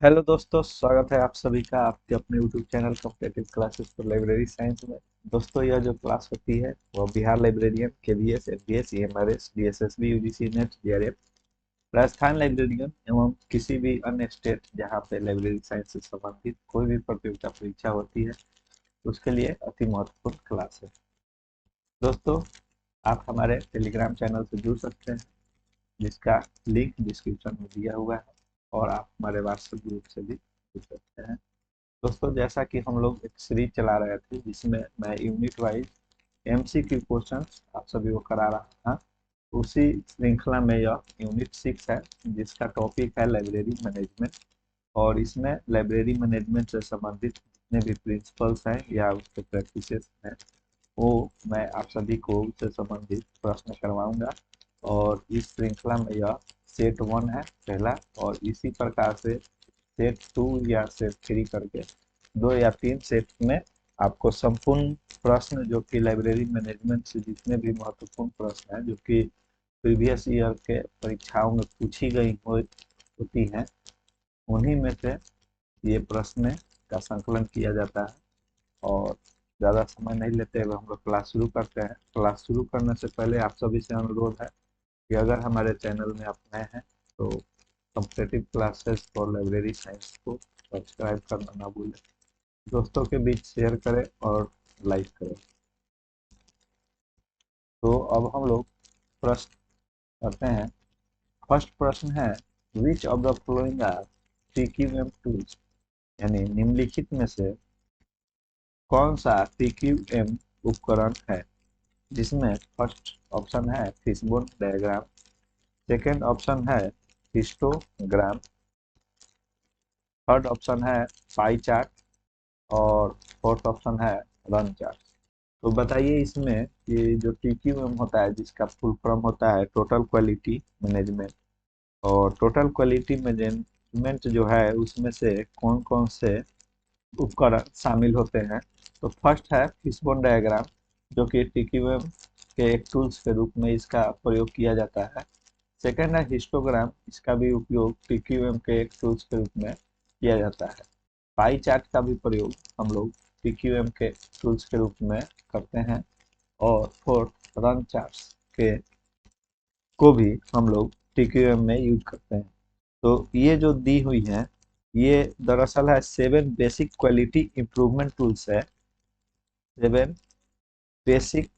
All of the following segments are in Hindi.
हेलो दोस्तों, स्वागत है आप सभी का आपके अपने YouTube channel competitive classes for library science में। दोस्तों, यह जो क्लास होती है वह Bihar librarian, KVS, FBS, EMRS, DSSB, UGC net, JRF, Rajasthan librarian एवं किसी भी अन्य स्टेट जहां पे लाइब्रेरी साइंस से संबंधित कोई भी प्रतियोगिता परीक्षा होती है उसके लिए अति महत्वपूर्ण क्लास है। दोस्तों, आप हमारे टेलीग्राम चैनल से जुड़ सकते हैं, जिसका लिंक डिस्क्रिप्शन में दिया हुआ है, और आप हमारे व्हाट्सएप ग्रुप से भी जुड़ सकते हैं। दोस्तों, जैसा कि हम लोग एक सीरीज चला रहे थे जिसमें मैं यूनिट वाइज एमसीक्यू क्वेश्चंस आप सभी को करा रहा था, उसी श्रृंखला में यह यूनिट 6 है, जिसका टॉपिक है लाइब्रेरी मैनेजमेंट। और इसमें लाइब्रेरी मैनेजमेंट से संबंधित जितने भी प्रिंसिपल्स हैं या उसके प्रैक्टिसेस हैं, वो मैं आप सभी को उससे संबंधित प्रश्न करवाऊंगा। और इस श्रृंखला में यह सेट 1 है पहला, और इसी प्रकार से सेट 2 या सेट 3 करके 2 या 3 सेट में आपको संपूर्ण प्रश्न जो कि लाइब्रेरी मैनेजमेंट से जितने भी महत्वपूर्ण प्रश्न हैं जो कि प्रीवियस ईयर के परीक्षाओं में पूछी गई होती हैं, उन्हीं में से ये प्रश्न का संकलन किया जाता है। और ज़्यादा समय नहीं लेते हुए हम लोग क्लास शुरू करते हैं। क्लास शुरू करने से पहले आप सभी से अनुरोध है कि अगर हमारे चैनल में आप नए हैं तो competitive classes for library science को सब्सक्राइब करना ना भूलें, दोस्तों के बीच शेयर करें और लाइक करें। तो अब हम लोग प्रश्न करते हैं। फर्स्ट प्रश्न है, which of the following are TQM tools, यानी निम्नलिखित में से कौन सा टीक्यूएम उपकरण है। जिसमें फर्स्ट ऑप्शन है फिशबोन डायग्राम, सेकेंड ऑप्शन है हिस्टोग्राम, थर्ड ऑप्शन है पाई चार्ट, और फोर्थ ऑप्शन है रन चार्ट। तो बताइए, इसमें ये जो टीक्यूएम होता है जिसका फुल फॉर्म होता है टोटल क्वालिटी मैनेजमेंट, और टोटल क्वालिटी मैनेजमेंट जो है उसमें से कौन कौन से उपकरण शामिल होते हैं। तो फर्स्ट है फिशबोन डायग्राम, जो कि टीक्यूएम के एक टूल्स के रूप में इसका प्रयोग किया जाता है। सेकेंड है हिस्टोग्राम, इसका भी उपयोग टीक्यूएम के एक टूल्स के रूप में किया जाता है। पाई चार्ट का भी प्रयोग हम लोग टीक्यूएम के टूल्स के रूप में करते हैं। और फोर्थ रन चार्ट्स के को भी हम लोग टीक्यूएम में यूज करते हैं। तो ये जो दी हुई है, ये दरअसल है 7 बेसिक क्वालिटी इंप्रूवमेंट टूल्स है। 7 बेसिक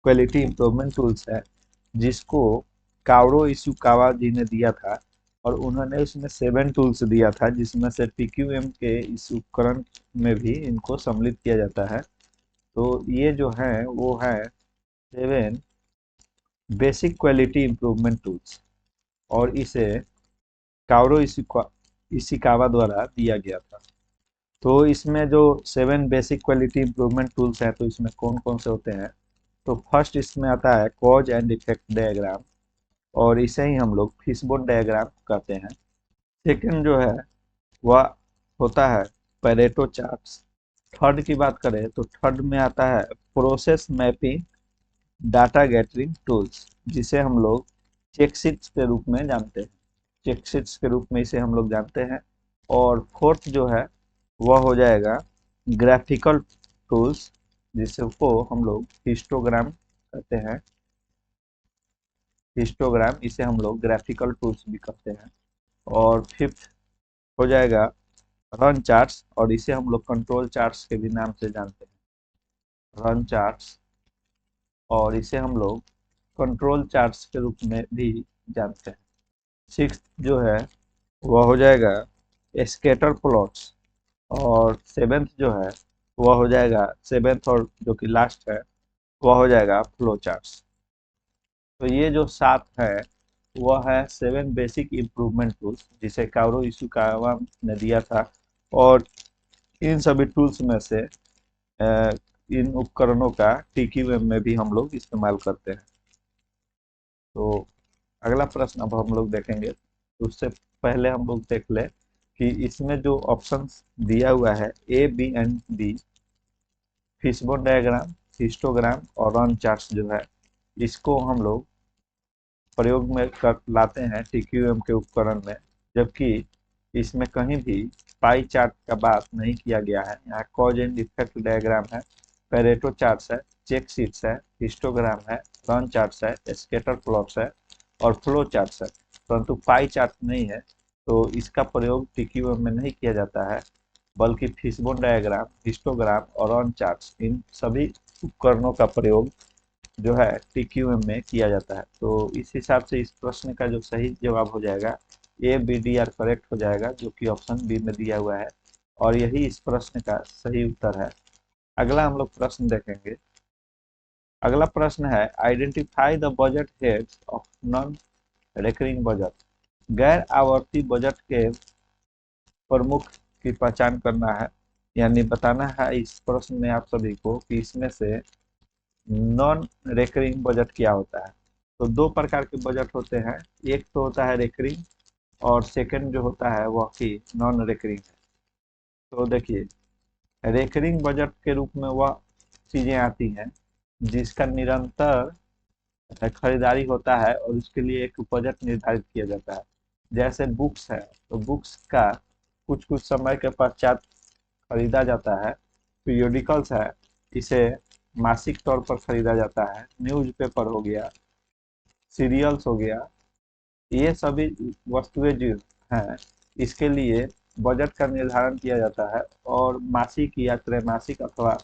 क्वालिटी इंप्रूवमेंट टूल्स है, जिसको कावरो इशुकावा जी ने दिया था। और उन्होंने उसमें 7 टूल्स दिया था, जिसमें से टीक्यूएम के इस उपकरण में भी इनको सम्मिलित किया जाता है। तो ये जो है वो है 7 बेसिक क्वालिटी इंप्रूवमेंट टूल्स, और इसे कावरो इशिकावा द्वारा दिया गया था। तो इसमें जो 7 बेसिक क्वालिटी इंप्रूवमेंट टूल्स हैं, तो इसमें कौन कौन से होते हैं। तो फर्स्ट इसमें आता है कॉज एंड इफेक्ट डायग्राम, और इसे ही हम लोग फिशबोन डायग्राम कहते हैं। सेकंड जो है वह होता है पैरेटो चार्ट्स। थर्ड की बात करें तो थर्ड में आता है process mapping data gathering tools, जिसे हम लोग चेकशीट्स के रूप में जानते हैं। चेकशीट्स के रूप में इसे हम लोग जानते हैं। और फोर्थ जो है वह हो जाएगा ग्राफिकल टूल्स, जिसको हम लोग हिस्टोग्राम कहते हैं। हिस्टोग्राम इसे हम लोग ग्राफिकल टूल्स भी कहते हैं। और फिफ्थ हो जाएगा रन चार्ट्स, और इसे हम लोग कंट्रोल चार्ट्स के भी नाम से जानते हैं। रन चार्ट्स, और इसे हम लोग कंट्रोल चार्ट्स के रूप में भी जानते हैं। सिक्स जो है वह हो जाएगा स्कैटर प्लॉट्स, और सेवेंथ जो है वह हो जाएगा, सेवेंथ और जो कि लास्ट है वह हो जाएगा फ्लो चार्ट्स। तो ये जो सात है वह है 7 बेसिक इम्प्रूवमेंट टूल्स, जिसे कावरो इशुकावा ने दिया था। और इन सभी टूल्स में से इन उपकरणों का टीक्यूएम में भी हम लोग इस्तेमाल करते हैं। तो अगला प्रश्न अब हम लोग देखेंगे, तो उससे पहले हम लोग देख ले कि इसमें जो ऑप्शंस दिया हुआ है A B and D, fishbone diagram, histogram और रन चार्ट्स जो है, इसको हम लोग प्रयोग में कर लाते हैं टीक्यूएम के उपकरण में। जबकि इसमें कहीं भी पाई चार्ट का बात नहीं किया गया है। यहाँ कॉज एंड इफेक्ट डायग्राम है, पेरेटो चार्ट्स है, चेक शीट्स है, हिस्टोग्राम है, रन चार्ट्स है, स्कैटर प्लॉट्स है और फ्लो चार्ट्स है, परंतु पाई चार्ट नहीं है। तो इसका प्रयोग टीक्यूएम में नहीं किया जाता है, बल्कि फिशबोन डायग्राम, हिस्टोग्राम और रन चार्ट्स, इन सभी उपकरणों का प्रयोग जो है टीक्यूएम में किया जाता है। तो इस हिसाब से इस प्रश्न का जो सही जवाब हो जाएगा A B D are correct हो जाएगा, जो कि ऑप्शन बी में दिया हुआ है और यही इस प्रश्न का सही उत्तर है। अगला हम लोग प्रश्न देखेंगे। अगला प्रश्न है identify the budget heads of non recurring budget. गैर आवर्ती बजट के प्रमुख की पहचान करना है, यानी बताना है इस प्रश्न में आप सभी को कि इसमें से नॉन रेकरिंग बजट क्या होता है। तो दो प्रकार के बजट होते हैं, एक तो होता है रेकरिंग और सेकंड जो होता है वह कि नॉन रेकरिंग है। तो देखिए, रेकरिंग बजट के रूप में वह चीजें आती हैं जिसका निरंतर खरीदारी होता है और उसके लिए एक बजट निर्धारित किया जाता है। जैसे बुक्स है, तो बुक्स का कुछ कुछ समय के पश्चात खरीदा जाता है। पीरियोडिकल्स है, इसे मासिक तौर पर खरीदा जाता है। न्यूज़पेपर हो गया, सीरियल्स हो गया, ये सभी वस्तुएं जो हैं इसके लिए बजट का निर्धारण किया जाता है और मासिक या त्रैमासिक अथवा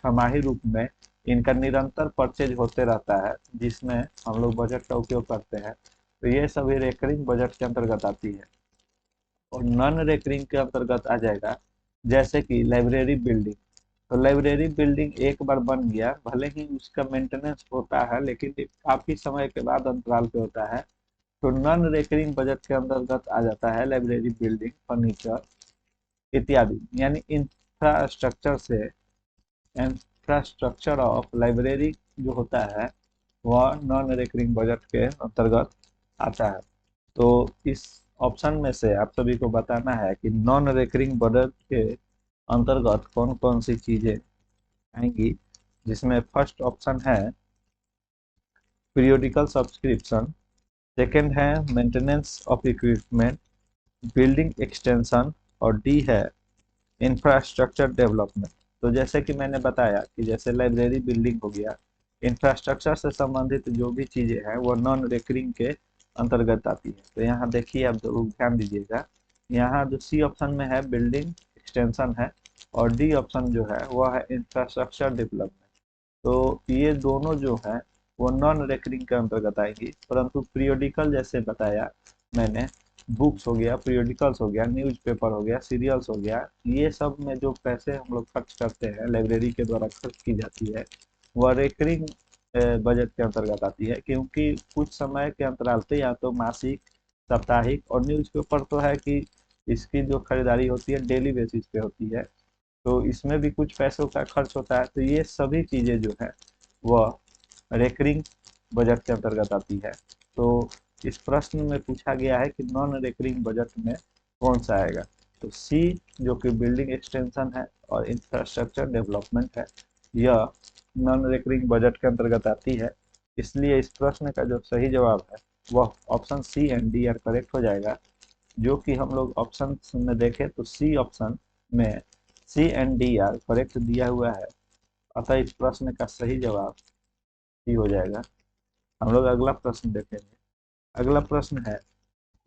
छमाही रूप में इनका निरंतर परचेज होते रहता है, जिसमें हम लोग बजट का उपयोग करते हैं। तो ये सभी रेकरिंग बजट के अंतर्गत आती है। और नॉन रेकरिंग के अंतर्गत आ जाएगा जैसे कि लाइब्रेरी बिल्डिंग। तो लाइब्रेरी बिल्डिंग एक बार बन गया, भले ही उसका मेंटेनेंस होता है लेकिन ये काफी समय के बाद अंतराल पे होता है। तो नॉन रेकरिंग बजट के अंतर्गत आ जाता है लाइब्रेरी बिल्डिंग, फर्नीचर इत्यादि। यानी इंफ्रास्ट्रक्चर से इंफ्रास्ट्रक्चर ऑफ लाइब्रेरी जो होता है वह नॉन रेकरिंग बजट के अंतर्गत आता है। तो इस ऑप्शन में से आप सभी को बताना है कि नॉन रेकरिंग बजट के अंतर्गत कौन कौन सी चीजें आएंगी, जिसमें फर्स्ट ऑप्शन है पीरियोडिकल सब्सक्रिप्शन, सेकंड है maintenance of equipment, building extension और डी है इंफ्रास्ट्रक्चर डेवलपमेंट। तो जैसे कि मैंने बताया कि जैसे लाइब्रेरी बिल्डिंग हो गया, इंफ्रास्ट्रक्चर से संबंधित जो भी चीजें हैं वो नॉन रेकरिंग के अंतर्गत आती है। तो यहाँ देखिए, आप जरूर ध्यान दीजिएगा, यहाँ जो सी ऑप्शन में है बिल्डिंग एक्सटेंशन है और डी ऑप्शन जो है वह है इंफ्रास्ट्रक्चर डेवलपमेंट। तो ये दोनों जो है वो नॉन रेकरिंग के अंतर्गत आएंगी, परंतु पीरियोडिकल जैसे बताया मैंने, बुक्स हो गया, पीरियोडिकल्स हो गया, न्यूज़पेपर हो गया, सीरियल्स हो गया, ये सब में जो पैसे हम लोग खर्च करते हैं, लाइब्रेरी के द्वारा खर्च की जाती है, वह रेकरिंग बजट के अंतर्गत आती है। क्योंकि कुछ समय के अंतराल पे या तो मासिक, साप्ताहिक और न्यूज़पेपर तो है कि इसकी जो खरीदारी होती है डेली बेसिस पे होती है, तो इसमें भी कुछ पैसों का खर्च होता है। तो ये सभी चीजें जो है वह रेकरिंग बजट के अंतर्गत आती है। तो इस प्रश्न में पूछा गया है कि नॉन रेकरिंग बजट में कौन सा आएगा। तो सी जो कि बिल्डिंग एक्सटेंशन है और इंफ्रास्ट्रक्चर डेवलपमेंट है, यह नॉन रेकरिंग बजट के अंतर्गत आती है। इसलिए इस प्रश्न का जो सही जवाब है वह option C and D are correct हो जाएगा। जो कि हम लोग ऑप्शन में देखें तो सी ऑप्शन में सी एंड डी आर करेक्ट दिया हुआ है, अतः इस प्रश्न का सही जवाब सी हो जाएगा। हम लोग अगला प्रश्न देखेंगे। अगला प्रश्न है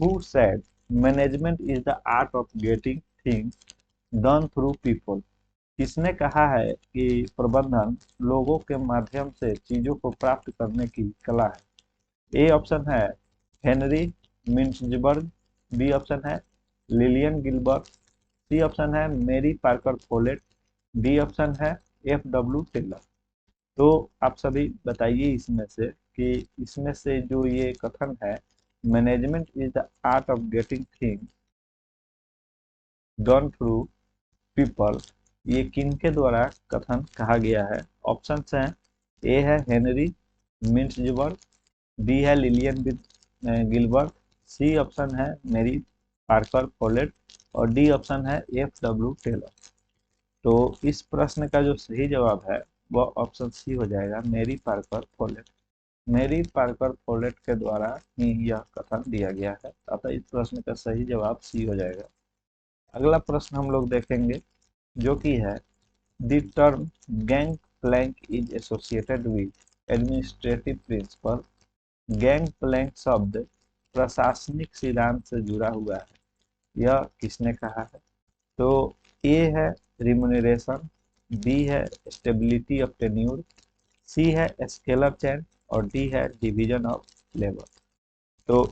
who said management is the art of getting things done through people. किसने कहा है कि प्रबंधन लोगों के माध्यम से चीजों को प्राप्त करने की कला है। ए ऑप्शन है हेनरी मिन्सबर्ग, बी ऑप्शन है लिलियन गिलबर्ट, सी ऑप्शन है मेरी पार्कर फोलेट, डी ऑप्शन है एफ डब्ल्यू टेलर। तो आप सभी बताइए इसमें से कि इसमें से जो ये कथन है management is the art of getting things done through people, ये किनके द्वारा कथन कहा गया है। ऑप्शन हैं ए है हेनरी मिन्सबर्ग, बी है लिलियन गिलबर्ट, सी ऑप्शन है मेरी पार्कर फोलेट और डी ऑप्शन है एफ डब्ल्यू टेलर। तो इस प्रश्न का जो सही जवाब है वह ऑप्शन सी हो जाएगा, मेरी पार्कर फोलेट। मेरी पार्कर फोलेट के द्वारा ही यह कथन दिया गया है, अतः इस प्रश्न का सही जवाब सी हो जाएगा। अगला प्रश्न हम लोग देखेंगे जो कि है the term gang plank is associated with administrative principle. Gang plank शब्द प्रशासनिक सिद्धांत से जुड़ा हुआ है, यह किसने कहा है? तो ए है रिम्यूनरेशन, बी है स्टेबिलिटी ऑफ टेन्यूर, सी है स्केलर चेन और डी है डिवीजन ऑफ लेबर। तो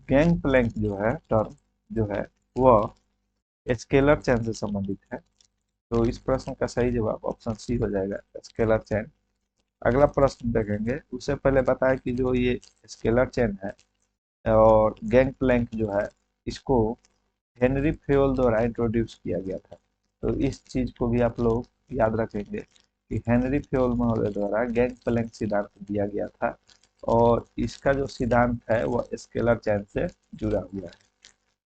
गैंग प्लैंक जो है टर्म जो है वह स्केलर चेन से संबंधित है। तो इस प्रश्न का सही जवाब ऑप्शन सी हो जाएगा, स्केलर चेन। अगला प्रश्न देखेंगे, उससे पहले बताएं कि जो ये स्केलर चेन है और गैंग प्लैंक जो है इसको हेनरी फेयोल द्वारा इंट्रोड्यूस किया गया था। तो इस चीज को भी आप लोग याद रखेंगे कि हेनरी फेयोल महोदय द्वारा गैंग प्लैंक सिद्धांत दिया गया था और इसका जो सिद्धांत है वह स्केलर चेन से जुड़ा हुआ है।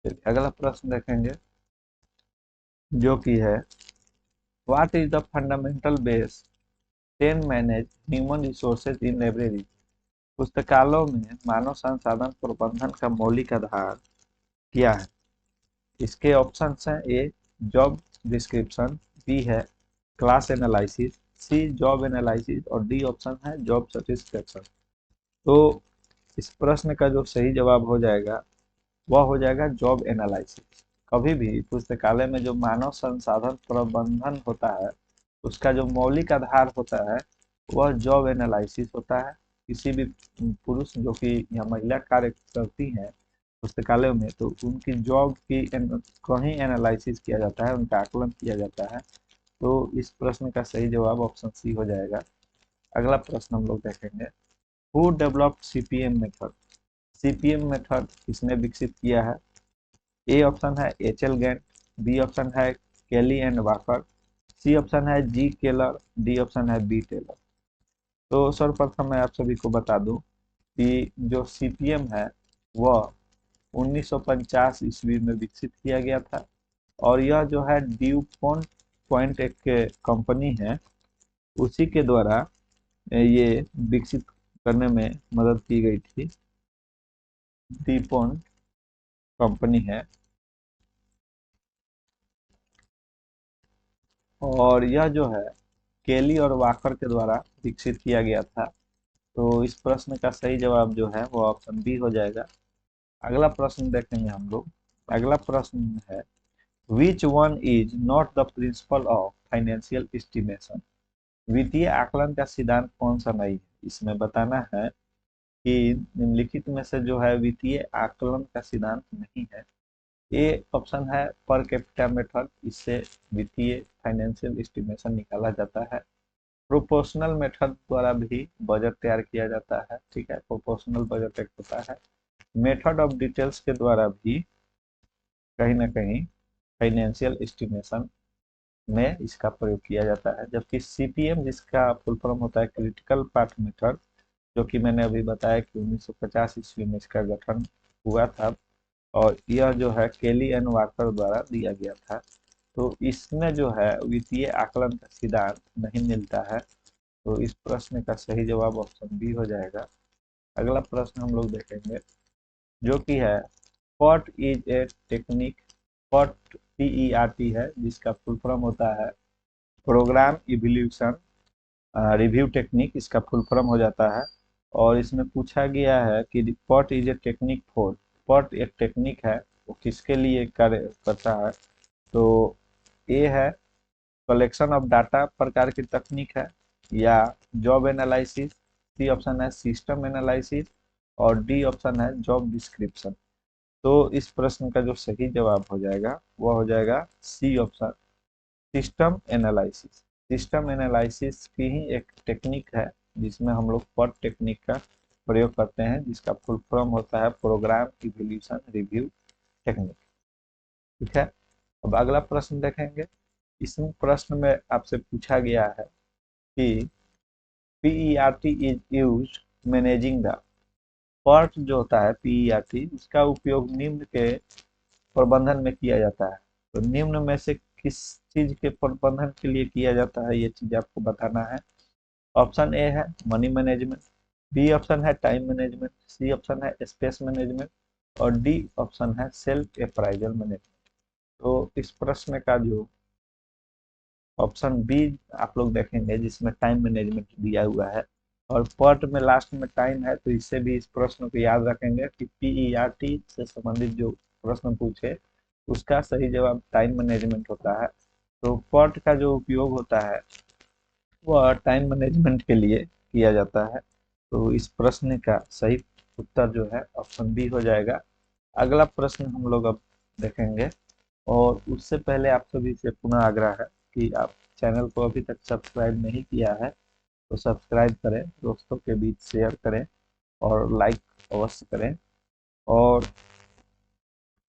फिर अगला प्रश्न देखेंगे जो कि है what is the fundamental base ten manage human resources in library. पुस्तकालयों में मानव संसाधन प्रबंधन का मौलिक आधार क्या है? इसके ऑप्शंस हैं ए जॉब डिस्क्रिप्शन, बी है क्लास एनालिसिस, सी जॉब एनालिसिस और डी ऑप्शन है जॉब सेटिस्फेक्शन। तो इस प्रश्न का जो सही जवाब हो जाएगा वह हो जाएगा जॉब एनालिसिस। कभी भी पुस्तकालय में जो मानव संसाधन प्रबंधन होता है उसका जो मौलिक आधार होता है वह जॉब एनालिसिस होता है। किसी भी पुरुष जो कि या महिला कार्य करती हैं पुस्तकालयों में तो उनकी जॉब की कहीं एनालिसिस किया जाता है, उनका आकलन किया जाता है। तो इस प्रश्न का सही जवाब ऑप्शन सी हो जाएगा। अगला प्रश्न हम लोग देखेंगे, who developed CPM method. CPM method किसने विकसित किया है? ए ऑप्शन है H L Gantt, B option है Kelly and Walker, C option है जी केलर, डी ऑप्शन है बी टेलर। तो सर्वप्रथम मैं आप सभी को बता दूं कि जो सीपीएम है वह 1950 ईस्वी में विकसित किया गया था और यह जो है ड्यूपॉन्ट पॉइंट एक कंपनी है उसी के द्वारा ये विकसित करने में मदद की गई थी। ड्यूपॉन्ट कंपनी है और यह जो है केली और वाकर के द्वारा विकसित किया गया था। तो इस प्रश्न का सही जवाब जो है वो ऑप्शन बी हो जाएगा। अगला प्रश्न देखेंगे हम लोग। अगला प्रश्न है which one is not the principle of financial estimation. वित्तीय आकलन का सिद्धांत कौन सा नहीं है? इसमें बताना है कि निम्नलिखित में से जो है वित्तीय आकलन का सिद्धांत नहीं है। ए ऑप्शन है पर कैपिटा मेथड, इससे वित्तीय फाइनेंशियल एस्टिमेशन निकाला जाता है। प्रोपोर्शनल मेथड द्वारा भी बजट तैयार किया जाता है, ठीक है, प्रोपोर्शनल बजट एक होता है। मेथड ऑफ डिटेल्स के द्वारा भी कहीं ना कहीं फाइनेंशियल एस्टिमेशन में इसका प्रयोग किया जाता है। जबकि सीपीएम जिसका फुल फॉर्म होता है क्रिटिकल पाथ मेथड, जो कि मैंने अभी बताया कि 1950 ईस्वी में इसका गठन हुआ था और यह जो है केली एंड वाकर द्वारा दिया गया था। तो इसमें जो है वित्तीय आकलन का सिद्धांत नहीं मिलता है। तो इस प्रश्न का सही जवाब ऑप्शन बी हो जाएगा। अगला प्रश्न हम लोग देखेंगे जो कि है pot is a technique. Pot PERT है जिसका फुल फॉर्म होता है प्रोग्राम इवोल्यूशन रिव्यू टेक्निक, इसका फुल फॉर्म हो जाता है। और इसमें पूछा गया है कि pot is a technique for. Pot एक टेक्निक है वो किसके लिए कार्य करता है? तो ए है कलेक्शन ऑफ डाटा प्रकार की तकनीक है, या जॉब एनालिसिस, सी ऑप्शन है सिस्टम एनालिसिस और डी ऑप्शन है जॉब डिस्क्रिप्शन। तो इस प्रश्न का जो सही जवाब हो जाएगा वह हो जाएगा C option system analysis. System analysis की ही एक टेक्निक है जिसमें हम लोग पॉट टेक्निक का प्रयोग करते हैं, जिसका फुल फॉर्म होता है प्रोग्राम इवोल्यूशन रिव्यू टेक्निक, ठीक है। अब अगला प्रश्न देखेंगे। इस प्रश्न में आपसे पूछा गया है कि PERT is used managing the. PERT जो होता है PERT उसका उपयोग निम्न के प्रबंधन में किया जाता है। तो निम्न में से किस चीज के प्रबंधन के लिए किया जाता है ये चीज आपको बताना है। ऑप्शन ए है मनी मैनेजमेंट, बी ऑप्शन है टाइम मैनेजमेंट, सी ऑप्शन है स्पेस मैनेजमेंट और डी ऑप्शन है सेल्फ अप्राइजल मैनेजमेंट। तो इस प्रश्न का जो ऑप्शन बी आप लोग देखेंगे जिसमें टाइम मैनेजमेंट दिया हुआ है और पार्ट में लास्ट में टाइम है, तो इससे भी इस प्रश्न को याद रखेंगे कि पीईआरटी से संबंधित जो प्रश्न पूछे उसका सही जवाब टाइम मैनेजमेंट होता है। तो पार्ट का जो उपयोग होता है वह टाइम मैनेजमेंट के लिए किया जाता है। तो इस प्रश्न का सही उत्तर जो है ऑप्शन बी हो जाएगा। अगला प्रश्न हम लोग अब देखेंगे और उससे पहले आप सभी से पुनः आग्रह है कि आप चैनल को अभी तक सब्सक्राइब नहीं किया है तो सब्सक्राइब करें, दोस्तों के बीच शेयर करें और लाइक अवश्य करें। और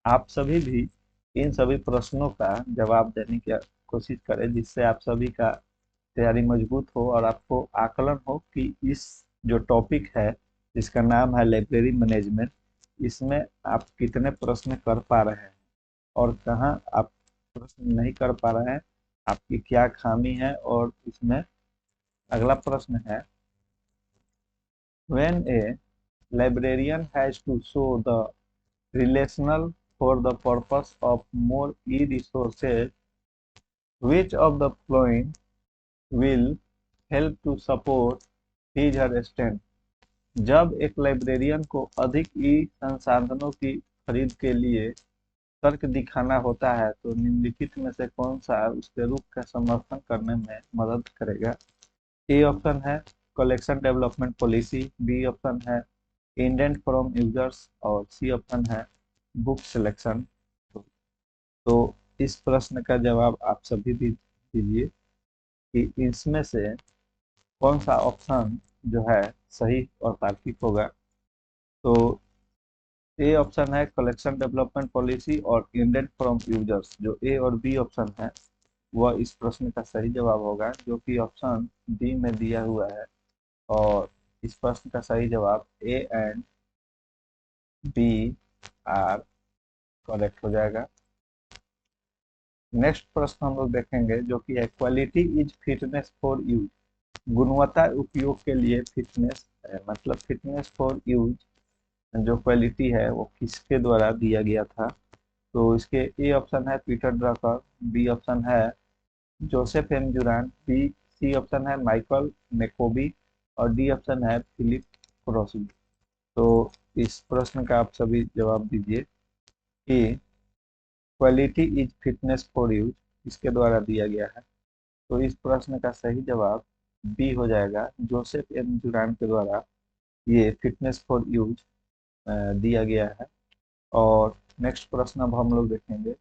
आप सभी भी इन सभी प्रश्नों का जवाब देने की कोशिश करें जिससे आप सभी का तैयारी मजबूत हो और आपको आकलन हो कि इस जो टॉपिक है जिसका नाम है लाइब्रेरी मैनेजमेंट, इसमें आप कितने प्रश्न कर पा रहे हैं और कहाँ आप प्रश्न नहीं कर पा रहे हैं, आपकी क्या खामी है। और इसमें अगला प्रश्न है, when a librarian has to show the relational for the purpose of more e-resources, which of the following will help to support his or her stand? जब एक लाइब्रेरियन को अधिक ई संसाधनों की खरीद के लिए तर्क दिखाना होता है तो निम्नलिखित में से कौन सा उसके रुख का समर्थन करने में मदद करेगा? ए ऑप्शन है collection development policy, B option है इंडेंट फ्रॉम यूजर्स और सी ऑप्शन है बुक सिलेक्शन। तो इस प्रश्न का जवाब आप सभी भी दीजिए कि इसमें से कौन सा ऑप्शन जो है सही और तार्किक होगा। तो ए ऑप्शन है कलेक्शन डेवलपमेंट पॉलिसी और इंडेंट फ्रॉम यूजर्स, जो ए और बी ऑप्शन है वह इस प्रश्न का सही जवाब होगा जो कि ऑप्शन बी में दिया हुआ है। और इस प्रश्न का सही जवाब A and B are correct हो जाएगा। नेक्स्ट प्रश्न हम लोग देखेंगे जो कि है quality is fitness for use. गुणवत्ता उपयोग के लिए फिटनेस है, मतलब फिटनेस फॉर यूज जो क्वालिटी है वो किसके द्वारा दिया गया था? तो इसके ए ऑप्शन है पीटर ड्रकर, बी ऑप्शन है Joseph M Juran, B C option है माइकल मेकोबी और डी ऑप्शन है फिलिप क्रोसबी। तो इस प्रश्न का आप सभी जवाब दीजिए कि quality is fitness for use इसके द्वारा दिया गया है। तो इस प्रश्न का सही जवाब बी हो जाएगा, जोसेफ एम जुरान के द्वारा ये फिटनेस फॉर यूज दिया गया है। और नेक्स्ट प्रश्न अब हम लोग देखेंगे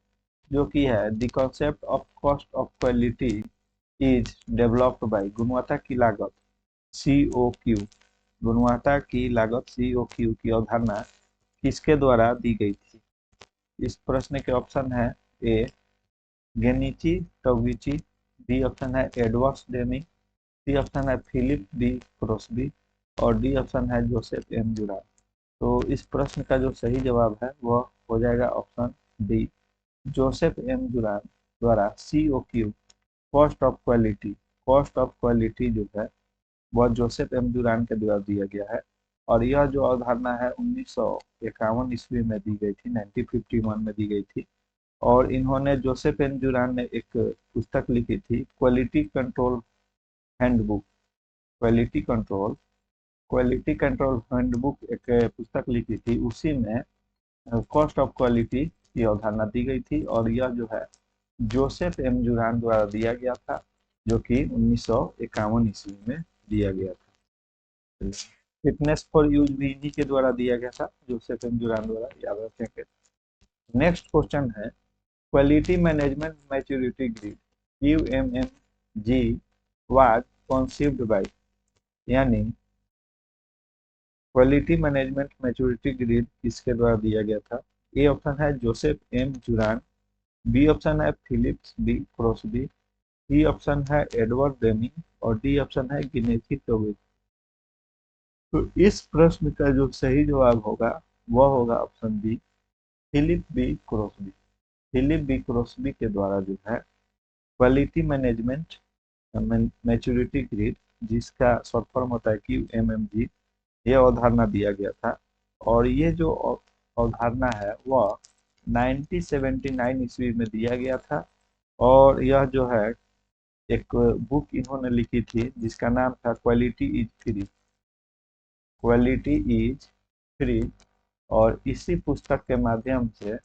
जो कि है the concept of cost of quality is developed by. गुणवत्ता की लागत COQ, गुणवत्ता की लागत COQ की अवधारणा किसके द्वारा दी गई थी? इस प्रश्न के ऑप्शन है ए गेनिची टोगुची, बी ऑप्शन है एडवर्ड्स डेमी, सी ऑप्शन है फिलिप डी क्रोसबी और डी ऑप्शन है जोसेफ एम जुरान। तो इस प्रश्न का जो सही जवाब है वह हो जाएगा ऑप्शन डी, जोसेफ एम जुरान द्वारा COQ cost of quality, cost of quality जो है वह जोसेफ एम जुरान के द्वारा दिया गया है। और यह जो अवधारणा है 1951 ईस्वी में दी गई थी, 1951 में दी गई थी। और इन्होंने जोसेफ एन जुरान ने एक पुस्तक लिखी थी quality control handbook, quality control quality control handbook एक पुस्तक लिखी थी, उसी में कॉस्ट ऑफ क्वालिटी की अवधारणा दी गई थी और यह जो है जोसेफ एम जुरान द्वारा दिया गया था जो कि 1951 ईस्वी में दिया गया था। फिटनेस फॉर यूज भी इन्हीं के द्वारा दिया गया था, जोसेफ एम जुरान द्वारा, याद रखेंगे। नेक्स्ट क्वेश्चन है quality management maturity grid QMMG was conceived by, यानी क्वालिटी मैनेजमेंट मैच्योरिटी ग्रिड किसके द्वारा दिया गया था? ए ऑप्शन है Joseph M Juran, B option है Philips B Crosby, C option है एडवर्ड डेमिंग और डी ऑप्शन है गिनेची टोवेज। तो इस प्रश्न का जो सही जवाब होगा वह होगा option B, Philip B Crosby. Philip B Crosby के द्वारा जो है क्वालिटी मैनेजमेंट मैच्योरिटी ग्रिड, जिसका शॉर्ट फॉर्म होता है QMMG, यह अवधारणा दिया गया था। और ये जो अवधारणा है वह 1979 ईस्वी में दिया गया था। और यह जो है एक बुक इन्होंने लिखी थी जिसका नाम था quality is free, quality is free. और इसी पुस्तक के माध्यम से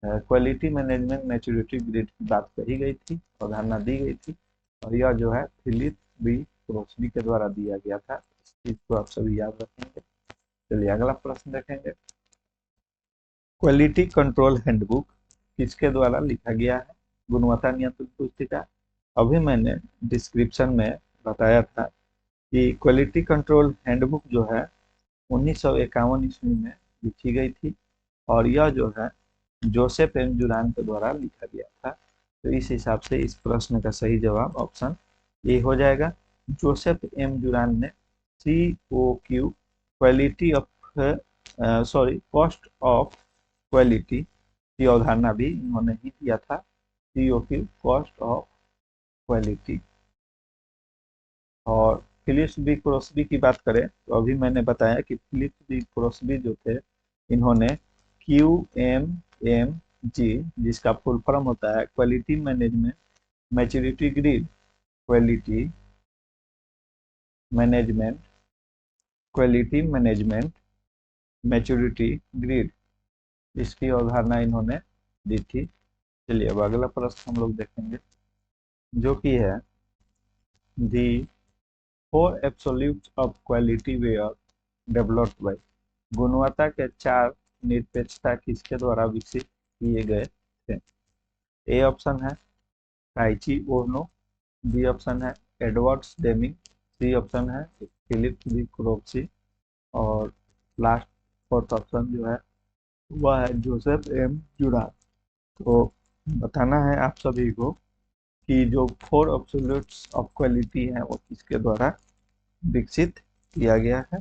क्वालिटी मैनेजमेंट मैच्योरिटी ग्रेड की बात कही गई थी, अवधारणा दी गई थी। और यह जो है फिलिप बी क्रोस्बी के द्वारा दिया गया था। इस चीज को आप सभी याद रखेंगे। चलिए अगला प्रश्न देखेंगे। क्वालिटी कंट्रोल हैंडबुक किसके द्वारा लिखा गया है? गुणवत्ता नियंत्रण पुस्तिका। अभी मैंने डिस्क्रिप्शन में बताया था कि क्वालिटी कंट्रोल हैंडबुक जो है 1951 ईस्वी में लिखी गई थी। और यह जो है जोसेफ एम जुरान के द्वारा लिखा गया था। तो इस हिसाब से इस प्रश्न का सही जवाब ऑप्शन ए हो जाएगा। जोसेफ एम जुरान ने COQ quality of cost of quality की अवधारणा भी इन्होंने ही दिया था। COQ cost of quality. और फिलिप्स बी क्रोस्बी की बात करें तो अभी मैंने बताया कि फिलिप्स बी क्रोस्बी जो थे इन्होंने QMMG जिसका फुल फॉर्म होता है quality management maturity grid, quality management quality management maturity grid, इसकी अवधारणा इन्होंने दी थी। चलिए अब अगला प्रश्न हम लोग देखेंगे जो कि है the 4 absolutes of quality were developed by. गुणवत्ता के 4 निरपेक्षता किसके द्वारा विकसित किए गए थे? ए ऑप्शन है काइची ओनो, बी ऑप्शन है एडवर्ड्स डेमिंग, सी ऑप्शन है फिलिप्स बी क्रोस्बी और लास्ट फोर्थ ऑप्शन जो है वह है जोसेफ एम जुरान। तो बताना है आप सभी को कि जो 4 एब्सोल्यूट्स ऑफ क्वालिटी है वो किसके द्वारा विकसित किया गया है।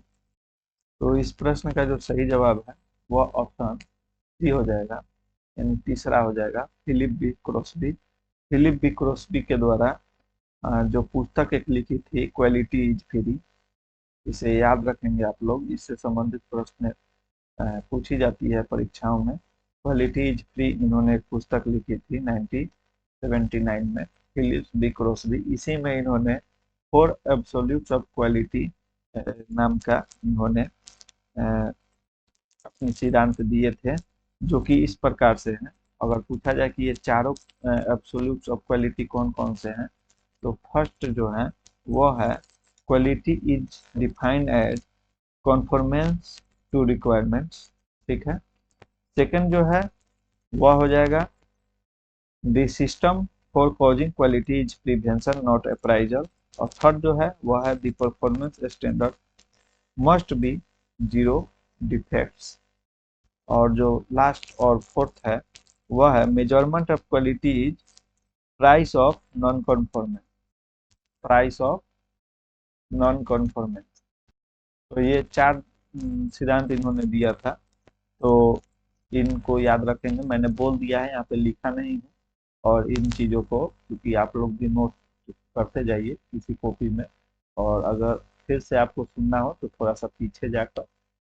तो इस प्रश्न का जो सही जवाब है वह ऑप्शन सी हो जाएगा, यानी तीसरा हो जाएगा फिलिप बी क्रोस्बी। फिलिप बी क्रोस्बी के द्वारा जो पुस्तक एक लिखी थी क्वालिटी इज फ्री, इसे याद रखेंगे आप लोग, इससे संबंधित प्रश्न पूछी जाती है परीक्षाओं में। क्वालिटी इज फ्री इन्होंने एक पुस्तक लिखी थी 1979 में, फिलिप्स बी क्रोस्बी। इसी में इन्होंने 4 एब्सोल्यूट्स ऑफ क्वालिटी नाम का इन्होंने अपने सिद्धांत दिए थे, जो कि इस प्रकार से हैं। अगर पूछा जाए कि ये चारों एब्सोल्यूट्स ऑफ क्वालिटी कौन कौन से हैं, तो फर्स्ट जो है वो है quality is defined as conformance to requirements, ठीक है। सेकंड जो है वह हो जाएगा the system for causing quality is prevention not appraisal. और थर्ड जो है वह है the performance standard must be zero defects. और जो लास्ट और फोर्थ है वह है measurement of quality is price of non conformance, price of non conformance. तो ये 4 सिद्धांत इन्होंने दिया था। तो इनको याद रखेंगे, मैंने बोल दिया है, यहाँ पे लिखा नहीं है। और इन चीज़ों को क्योंकि आप लोग भी नोट करते जाइए किसी कॉपी में। और अगर फिर से आपको सुनना हो तो थोड़ा सा पीछे जाकर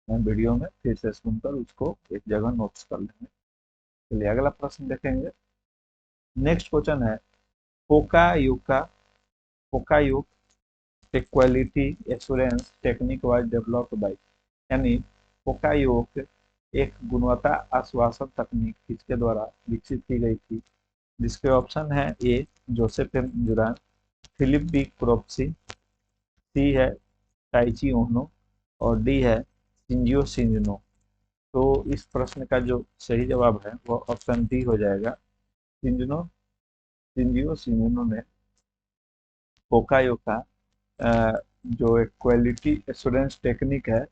वीडियो में फिर से सुनकर उसको एक जगह नोट्स कर लेंगे। चलिए अगला प्रश्न देखेंगे। नेक्स्ट क्वेश्चन है पोकायोका, पोकायोक एक quality assurance technique was developed by, यानी पोकायोक एक गुणवत्ता आश्वासन तकनीक किसके द्वारा विकसित की गई थी? जिसके ऑप्शन है A Joseph M Juran, Philip B Crosby, C है टाइची ओनो और डी है शिंजियो शिंजनो। तो इस प्रश्न का जो सही जवाब है वो ऑप्शन डी हो जाएगा, शिंजनो शिंजियो शिंजनो ने पोकायोका जो एक क्वालिटी एश्योरेंस टेक्निक है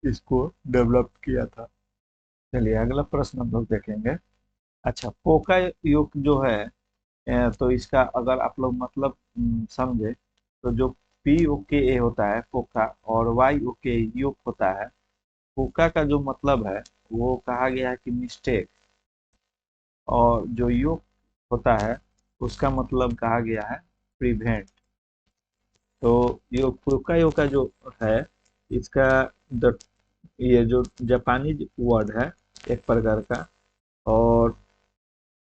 इसको डेवलप किया था। चलिए अगला प्रश्न हम लोग देखेंगे। अच्छा पोकायोक जो है तो इसका अगर आप लोग मतलब समझे तो जो POKA होता है पोका और YOK योग होता है। पोका का जो मतलब है वो कहा गया है कि मिस्टेक, और जो योग होता है उसका मतलब कहा गया है प्रिवेंट। तो पोका योका जो है इसका द ये जो जापानीज वर्ड है एक प्रकार का, और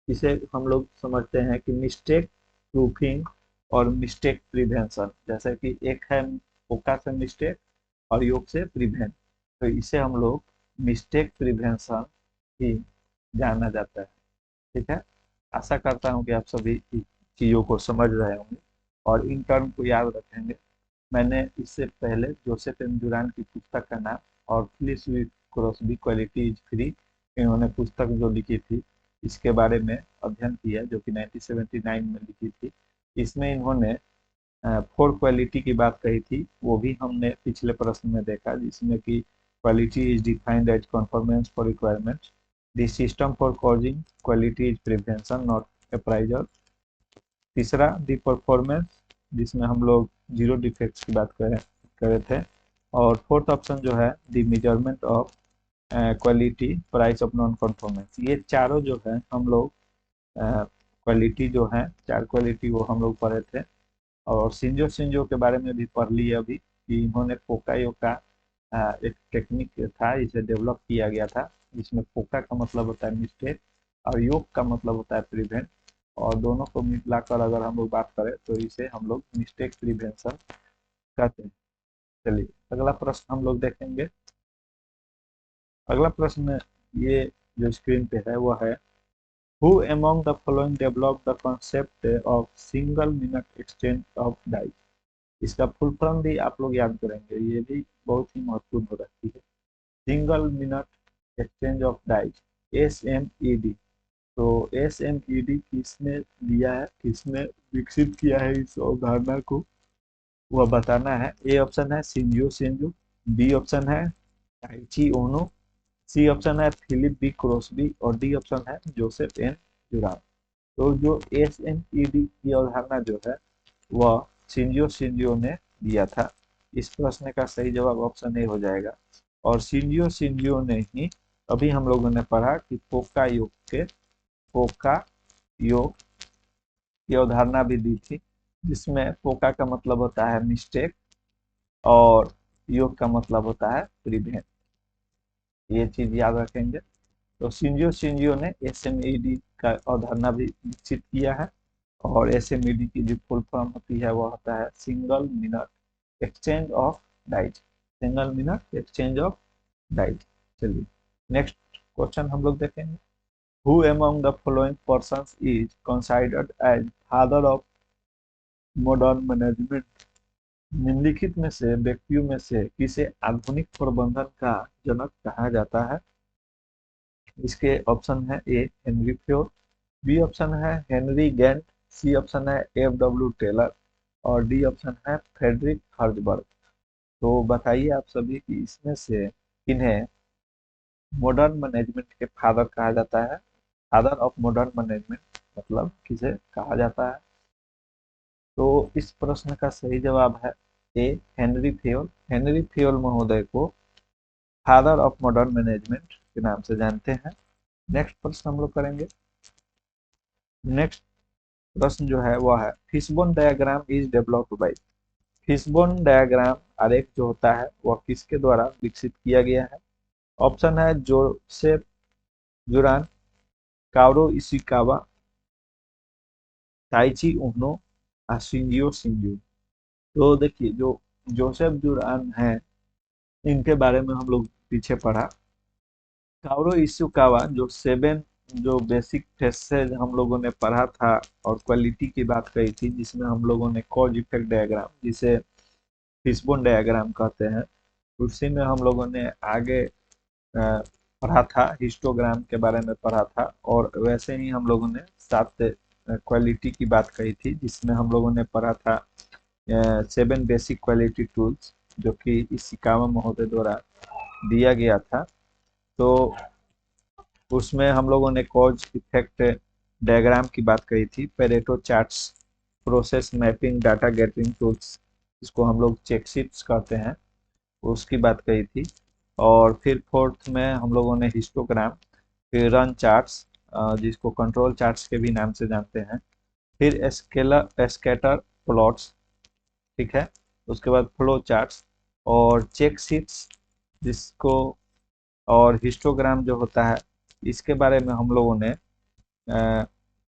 इसे हम लोग समझते हैं कि मिस्टेक प्रूफिंग और मिस्टेक प्रिवेंशन, जैसे कि एक है फोका से मिस्टेक और योग से प्रिवेंट, तो इसे हम लोग मिस्टेक प्रिवेंशन ही जाना जाता है। ठीक है, आशा करता हूँ कि आप सभी चीज़ों को समझ रहे होंगे और इन टर्म को याद रखेंगे। मैंने इससे पहले जोसेफ एम डुरान की पुस्तक का नाम और Philip V Crosby quality is free, इन्होंने पुस्तक जो लिखी थी इसके बारे में अध्ययन किया, जो कि 1979 में लिखी थी। इसमें इन्होंने फोर क्वालिटी की बात कही थी, वो भी हमने पिछले प्रश्न में देखा, जिसमें कि quality is defined as conformance for requirements, the system for causing quality is prevention not appraisal. तीसरा दी परफॉर्मेंस, जिसमें हम लोग जीरो डिफेक्ट्स की बात कर रहे थे। और फोर्थ ऑप्शन जो है the measurement of quality price of non conformance. ये चारों जो है हम लोग क्वालिटी जो है, चार क्वालिटी वो हम लोग पढ़े थे। और सिंजो सिंजो के बारे में भी पढ़ लिए अभी, कि इन्होंने पोकायो का एक टेक्निक था, इसे डेवलप किया गया था, जिसमें पोका का मतलब होता है मिस्टेक और योग का मतलब होता है प्रिवेंट, और दोनों को मिलाकर अगर हम लोग बात करें तो इसे हम लोग मिस्टेक प्रिवेंशन कहते हैं। चलिए अगला प्रश्न हम लोग देखेंगे। अगला प्रश्न ये जो स्क्रीन पे है वो है, who among the following developed the concept of single minute exchange of die। इसका फुल फॉर्म भी आप लोग याद करेंगे, ये भी बहुत ही महत्वपूर्ण हो रखी है। Single minute exchange of dies, SMED। तो SMED किसने दिया है, किसने विकसित किया है इस अवधारणा को, वह बताना है। ए ऑप्शन है शिंजो शिंजो, बी ऑप्शन है टाइची ओनो, सी ऑप्शन है फिलिप बी क्रॉस्बी और डी ऑप्शन है जोसेफ एन डुरान। तो जो SMED की अवधारणा जो है वह शिंजो शिंजो ने दिया था। इस प्रश्न का सही जवाब ऑप्शन ए हो जाएगा। और शिंजो शिंजो ने ही अभी हम लोगों ने पढ़ा कि पोका योग की अवधारणा भी दी थी, जिसमें पोका का मतलब होता है मिस्टेक और योग का मतलब होता है प्रिवेंट। ये चीज याद रखेंगे। तो शिंजो शिंजो ने SMED का अवधारणा भी विकसित किया है, और SMED की जो फुल फॉर्म होती है वो होता है single minute exchange of dies, single minute exchange of dies. चलिए नेक्स्ट क्वेश्चन हम लोग देखेंगे। Who among the following persons is considered as father of modern management. निम्नलिखित में से व्यक्तियों में से किसे आधुनिक प्रबंधन का जनक कहा जाता है। इसके ऑप्शन है ए हेनरी फ्योर, बी ऑप्शन है हेनरी गैंट, सी ऑप्शन है FW टेलर और डी ऑप्शन है फ्रेडरिक हर्जबर्ग। तो बताइए आप सभी कि इसमें से किन्हें मॉडर्न मैनेजमेंट के फादर कहा जाता है। फादर ऑफ मॉडर्न मैनेजमेंट मतलब किसे कहा जाता है। तो इस प्रश्न का सही जवाब है A Henry Fayol. Henry Fayol महोदय को फादर ऑफ मॉडर्न मैनेजमेंट के नाम से जानते हैं। नेक्स्ट प्रश्न हम लोग करेंगे। नेक्स्ट प्रश्न जो है वह है fishbone diagram is developed by. Fishbone diagram आरेख जो होता है वह किसके द्वारा विकसित किया गया है। ऑप्शन है जोसेफ जुरान, काओरो इशिकावा, ताइची उनो, शिंजियो शिंजू। तो देखिए जो जोसेफ जुरान है, इनके बारे में हम लोग पीछे पढ़ा। काओरो इशिकावा जो सेवन जो बेसिक फेसेज हम लोगों ने पढ़ा था और क्वालिटी की बात कही थी, जिसमें हम लोगों ने कॉज इफेक्ट डायग्राम, जिसे फिशबोन डायग्राम कहते हैं, उसी में हम लोगों ने आगे पढ़ा था, हिस्टोग्राम के बारे में पढ़ा था। और वैसे ही हम लोगों ने सात क्वालिटी की बात कही थी, जिसमें हम लोगों ने पढ़ा था 7 बेसिक क्वालिटी टूल्स, जो कि इशिकावा महोदय द्वारा दिया गया था। तो उसमें हम लोगों ने कॉज इफेक्ट डायग्राम की बात कही थी, Pareto charts, process mapping, data gathering tools, इसको हम लोग चेकशीट्स कहते हैं, उसकी बात कही थी। और फिर फोर्थ में हम लोगों ने हिस्टोग्राम, फिर रन चार्ट्स, जिसको कंट्रोल चार्ट्स के भी नाम से जानते हैं, फिर स्कैटर प्लॉट्स, ठीक है, उसके बाद फ्लो चार्ट्स और चेक शीट्स, जिसको और हिस्टोग्राम जो होता है इसके बारे में हम लोगों ने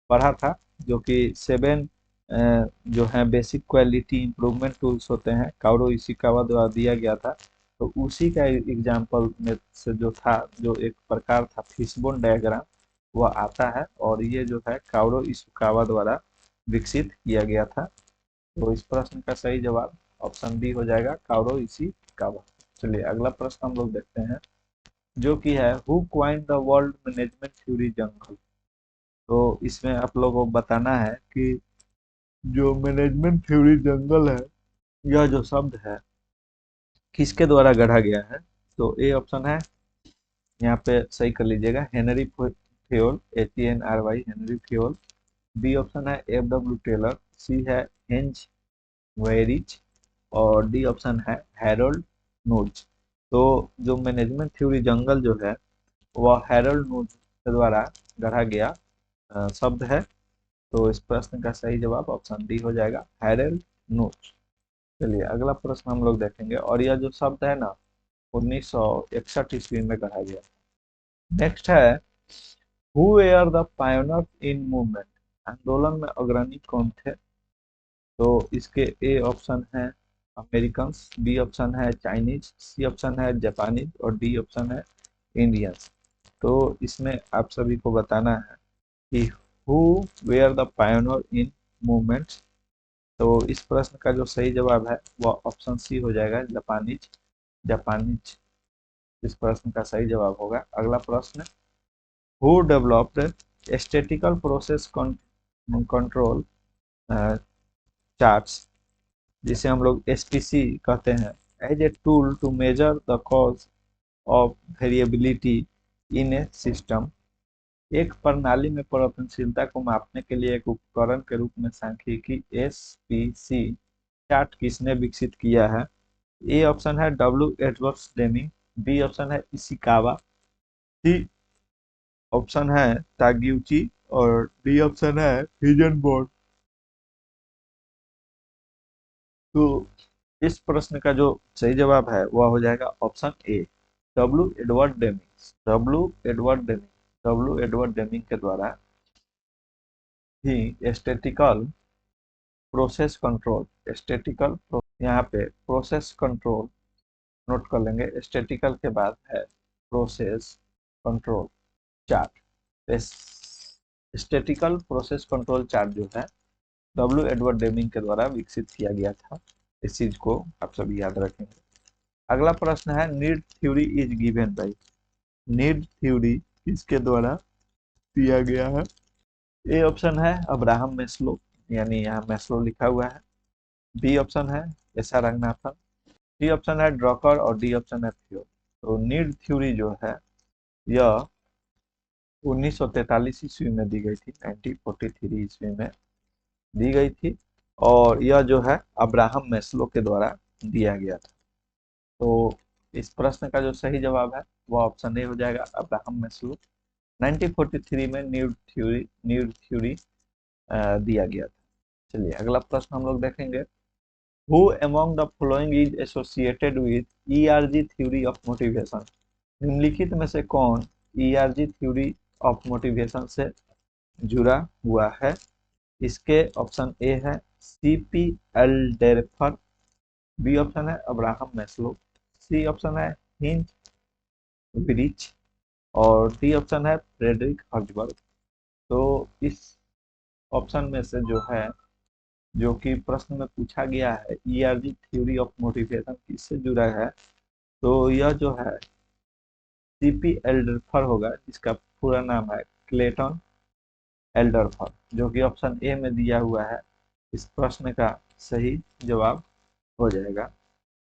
पढ़ा था, जो कि 7 जो है बेसिक क्वालिटी इंप्रूवमेंट टूल्स होते हैं, काओरो इशिकावा द्वारा दिया गया था। तो उसी का एग्जाम्पल में से जो था, जो एक प्रकार था फिशबोन डायग्राम, वह आता है, और ये जो है काओरो इशिकावा द्वारा विकसित किया गया था। तो इस प्रश्न का सही जवाब ऑप्शन बी हो जाएगा, काओरो इशिकावा। चलिए अगला प्रश्न हम लोग देखते हैं, जो कि है who coined the world management theory jungle. तो इसमें आप लोगों को बताना है कि जो मैनेजमेंट थ्योरी जंगल है, यह जो शब्द है किसके द्वारा गढ़ा गया है। तो ए ऑप्शन है, यहाँ पे सही कर लीजिएगा, Henri Fayol, HENRY, Henri Fayol. B option है F.W. टेलर। सी है हेंज वेरिच। और डी ऑप्शन है हैरोल्ड नोज। तो जो मैनेजमेंट थ्योरी जंगल जो है, वह हैरोल्ड नोज के द्वारा गढ़ा गया शब्द है। तो इस प्रश्न का सही जवाब ऑप्शन डी हो जाएगा, हैरोल्ड नोज। चलिए अगला प्रश्न हम लोग देखेंगे, और यह जो शब्द है ना, 1961 ईस्वी में गढ़ा गया। नेक्स्ट है, who were the pioneer in movement. आंदोलन में अग्रणी कौन थे। तो इसके ए ऑप्शन है अमेरिकन, बी ऑप्शन है चाइनीज, सी ऑप्शन है जापानीज, और डी ऑप्शन है इंडियंस। तो इसमें आप सभी को बताना है कि who were the pioneer in movements. तो इस प्रश्न का जो सही जवाब है वह ऑप्शन सी हो जाएगा, जापानीज। जापानीज इस प्रश्न का सही जवाब होगा। अगला प्रश्न, who developed statistical process control charts, जिसे हम लोग SPC कहते हैं, as a tool to measure the cause of variability in a system. एक प्रणाली में परिवर्तनशीलता को मापने के लिए एक उपकरण के रूप में सांख्यिकी SPC चार्ट किसने विकसित किया है। ए ऑप्शन है W. Edwards Deming. B option है इशिकावा। सी ऑप्शन है ताग्यूची। और डी ऑप्शन है हिजनबर्ग। तो इस प्रश्न का जो सही जवाब है वह हो जाएगा option A, W Edward Deming. W Edward Deming के द्वारा ही स्टैटिकल प्रोसेस कंट्रोल, यहाँ पे प्रोसेस कंट्रोल नोट कर लेंगे, स्टैटिकल के बाद है process control chart. Statistical process control chart जो है डब्ल्यू एडवर्ड डेमिंग के द्वारा विकसित किया गया था। इस चीज को आप सभी याद रखेंगे। अगला प्रश्न है, need theory is given by. Need theory किसके द्वारा दिया गया है। ए ऑप्शन है अब्राहम मैस्लो, यानी यहाँ मैस्लो लिखा हुआ है। बी ऑप्शन है S R Ranganathan. C option है ड्रॉकर। और डी ऑप्शन है फ्योल। तो नीड थ्योरी जो है यह 1943 ईस्वी में दी गई थी, 1943 ईस्वी में दी गई थी, और यह जो है अब्राहम मैस्लो के द्वारा दिया गया था। तो इस प्रश्न का जो सही जवाब है वह ऑप्शन ए हो जाएगा, अब्राहम मैस्लो। 1943 में न्यूड थ्योरी दिया गया था। चलिए अगला प्रश्न हम लोग देखेंगे, who among the following is associated with ERG theory of motivation. निम्नलिखित में से कौन ERG थ्योरी ऑफ मोटिवेशन से जुड़ा हुआ है। इसके ऑप्शन ए है CP एल्डेरफर। बी ऑप्शन है अब्राहम मैस्लो। सी ऑप्शन है हिंज विरिच। और डी ऑप्शन है फ्रेडरिक हर्जबर्ग। तो इस ऑप्शन में से जो है, जो कि प्रश्न में पूछा गया है, ERG थ्योरी ऑफ मोटिवेशन किससे जुड़ा है, तो यह जो है CP एल्डरफर होगा, जिसका पूरा नाम है क्लेटन एल्डरफर, जो कि ऑप्शन ए में दिया हुआ है। इस प्रश्न का सही जवाब हो जाएगा।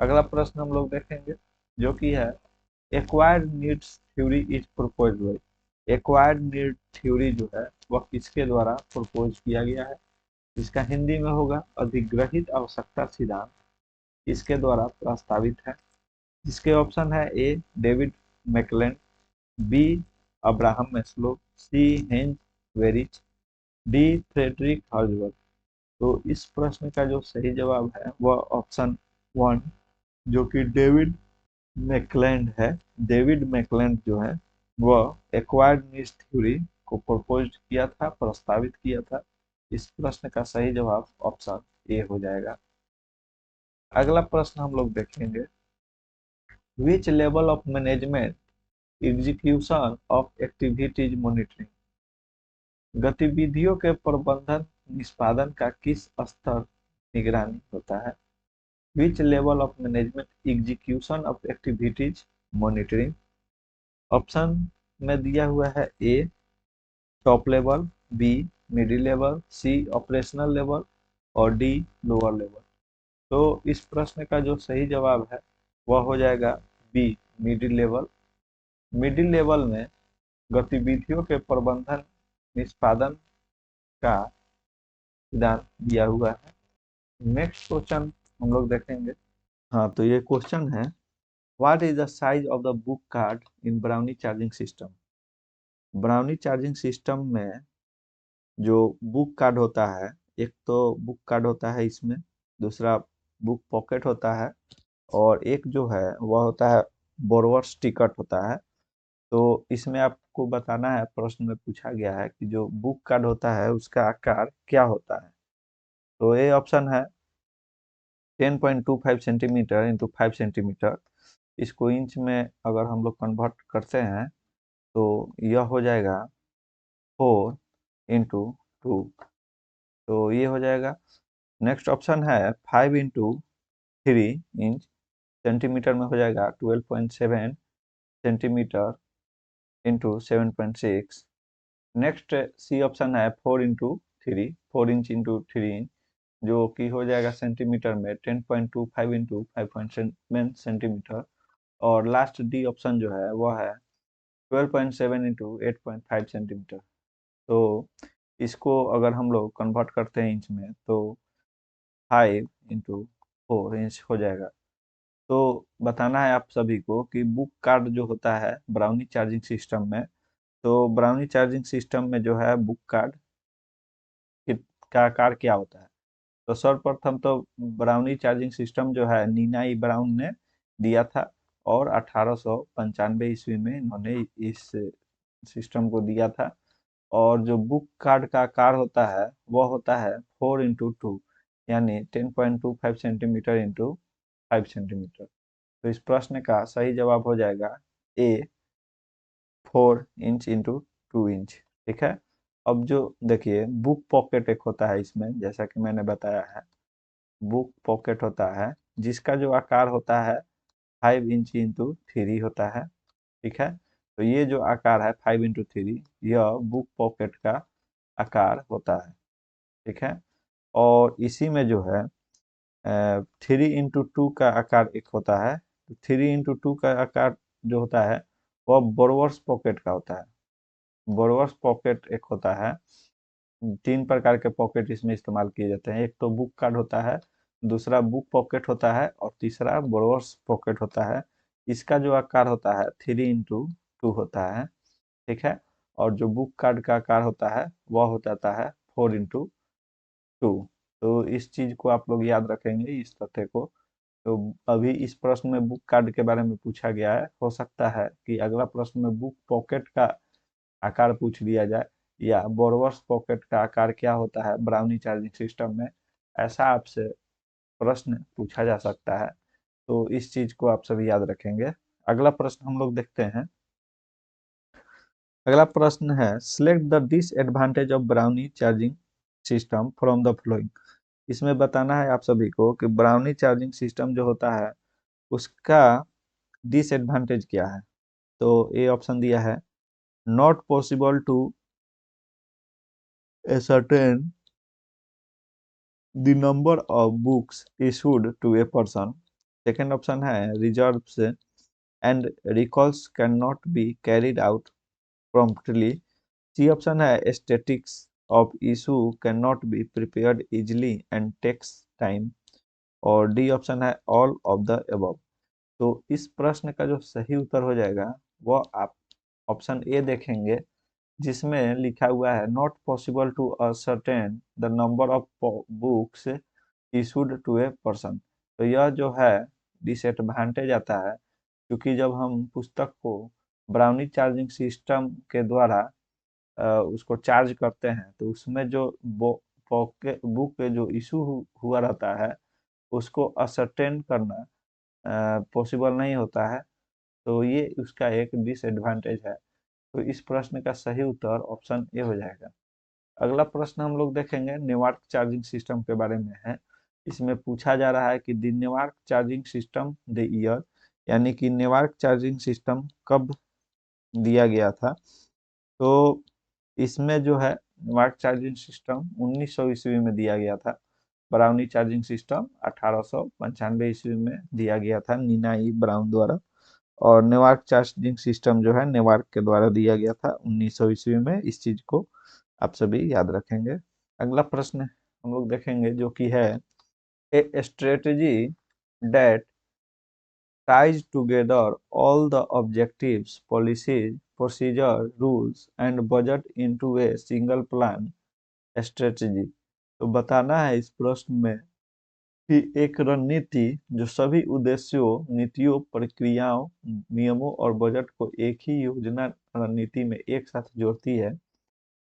अगला प्रश्न हम लोग देखेंगे, जो कि है acquired needs theory is proposed by. Acquired need theory जो है वह किसके द्वारा प्रपोज किया गया है। इसका हिंदी में होगा अधिग्रहित आवश्यकता सिद्धांत, इसके द्वारा प्रस्तावित है। जिसके ऑप्शन है ए डेविड मैकलेंड, बी अब्राहम मैस्लो, सी हेंज वेरिच, डी फ्रेडरिक हर्जबर्ग। तो इस प्रश्न का जो सही जवाब है वह ऑप्शन 1, जो कि डेविड मैकलैंड है। डेविड मैकलैंड जो है वह एक्वायर्ड नीड्स थ्योरी को प्रपोज किया था, प्रस्तावित किया था। इस प्रश्न का सही जवाब ऑप्शन ए हो जाएगा। अगला प्रश्न हम लोग देखेंगे, विच level of management execution of activities monitoring, गतिविधियों के प्रबंधन निष्पादन का किस स्तर निगरानी होता है। Which level of management execution of activities monitoring, option में दिया हुआ है A top level, B middle level, C operational level और डी लोअर लेवल। तो इस प्रश्न का जो सही जवाब है वह हो जाएगा B middle level. Middle level में गतिविधियों के प्रबंधन निष्पादन का सिद्धांत दिया हुआ है। नेक्स्ट क्वेश्चन हम लोग देखेंगे। हाँ, तो ये क्वेश्चन है, what is the size of the book card in brownie charging system. Brownie charging system में जो बुक कार्ड होता है, एक तो बुक कार्ड होता है इसमें, दूसरा बुक पॉकेट होता है, और एक जो है वह होता है बोरवर्स टिकट होता है। तो इसमें आपको बताना है, प्रश्न में पूछा गया है कि जो बुक कार्ड होता है उसका आकार क्या होता है। तो ये ऑप्शन है 10.25 सेंटीमीटर इंटू 5 सेंटीमीटर। इसको इंच में अगर हम लोग कन्वर्ट करते हैं तो यह हो जाएगा 4 इंटू 2। तो ये हो जाएगा। नेक्स्ट ऑप्शन है 5 इंटू 3 इंच, सेंटीमीटर में हो जाएगा 12.7 centimetre into 7.6। Next C option है 4 इंटू 3, 4 इंच इंटू 3 इंच, जो कि हो जाएगा सेंटीमीटर में 10.25 इंटू 5.7 सेंटीमीटर। और लास्ट डी ऑप्शन जो है वह है 12.7 इंटू 8.5 सेंटीमीटर। तो इसको अगर हम लोग कन्वर्ट करते हैं इंच में तो 5 इंटू 4 इंच हो जाएगा। तो बताना है आप सभी को कि बुक कार्ड जो होता है ब्राउनी चार्जिंग सिस्टम में, तो ब्राउनी चार्जिंग सिस्टम में जो है बुक कार्ड का आकार क्या होता है। तो सर्वप्रथम तो ब्राउनी चार्जिंग सिस्टम जो है नीना ई ब्राउन ने दिया था, और 1895 ईस्वी में इन्होंने इस सिस्टम को दिया था। और जो बुक कार्ड का आकार होता है वह होता है 4 इंटू 2, यानी 10.25 सेंटीमीटर इंटू 5 सेंटीमीटर। तो इस प्रश्न का सही जवाब हो जाएगा ए 4 इंच इंटू 2 इंच। ठीक है। अब जो देखिए बुक पॉकेट एक होता है इसमें, जैसा कि मैंने बताया है, बुक पॉकेट होता है जिसका जो आकार होता है 5 इंच इंटू 3 होता है। ठीक है। तो ये जो आकार है 5 इंटू 3, यह बुक पॉकेट का आकार होता है। ठीक है। और इसी में जो है 3 इंटू 2 का आकार एक होता है। 3 इंटू 2 का आकार जो होता है वह बोरवर्स पॉकेट का होता है। बोरवर्स पॉकेट एक होता है। तीन प्रकार के पॉकेट इसमें इस्तेमाल किए जाते हैं, एक तो बुक कार्ड होता है, दूसरा बुक पॉकेट होता है, और तीसरा बोरवर्स पॉकेट होता है। इसका जो आकार होता है 3 इंटू 2 होता है। ठीक है। और जो बुक कार्ड का आकार होता है वह हो जाता है 4 इंटू 2। तो इस चीज को आप लोग याद रखेंगे, इस तथ्य को। तो अभी इस प्रश्न में बुक कार्ड के बारे में पूछा गया है, हो सकता है कि अगला प्रश्न में बुक पॉकेट का आकार पूछ लिया जाए, या बोरवर्स पॉकेट का आकार क्या होता है ब्राउनी चार्जिंग सिस्टम में, ऐसा आपसे प्रश्न पूछा जा सकता है। तो इस चीज को आप सभी याद रखेंगे। अगला प्रश्न हम लोग देखते हैं। अगला प्रश्न है, select the disadvantage of brownie charging system from the flowing. इसमें बताना है आप सभी को कि ब्राउनी चार्जिंग सिस्टम जो होता है उसका डिसएडवांटेज क्या है। तो ए ऑप्शन दिया है, not possible to ascertain the number of books issued to a person। Second option है, reserves and recalls cannot be carried out promptly। C option है, statistics of issue cannot be prepared easily and takes time। और डी ऑप्शन है, all of the above। तो इस प्रश्न का जो सही उत्तर हो जाएगा वो आप ऑप्शन ए देखेंगे, जिसमें लिखा हुआ है not possible to ascertain the number of books issued to a person. तो यह जो है डिसएडवांटेज आता है, क्योंकि जब हम पुस्तक को ब्राउनी चार्जिंग सिस्टम के द्वारा उसको चार्ज करते हैं, तो उसमें जो बुक पे जो इशू हुआ रहता है उसको असरटेन करना पॉसिबल नहीं होता है। तो ये उसका एक डिसएडवांटेज है। तो इस प्रश्न का सही उत्तर ऑप्शन ए हो जाएगा। अगला प्रश्न हम लोग देखेंगे नेटवर्क चार्जिंग सिस्टम के बारे में है। इसमें पूछा जा रहा है कि the network charging system the year, यानी कि नेटवर्क चार्जिंग सिस्टम कब दिया गया था। तो इसमें जो है नेटवर्क चार्जिंग सिस्टम 1900 ईस्वी में दिया गया था। ब्राउनी चार्जिंग सिस्टम 1895 ईस्वी में दिया गया था नीना ई ब्राउन द्वारा। और नेवार्क चार्जिंग सिस्टम जो है नेवार्क के द्वारा दिया गया था 1900 ईस्वी में। इस चीज को आप सभी याद रखेंगे। अगला प्रश्न हम लोग देखेंगे जो कि है a strategy that ties together all the objectives, policies, procedure, rules and budget into a single plan strategy। तो बताना है इस प्रश्न में कि एक रणनीति जो सभी उद्देश्यों, नीतियों, प्रक्रियाओं, नियमों और बजट को एक ही योजना रणनीति में एक साथ जोड़ती है,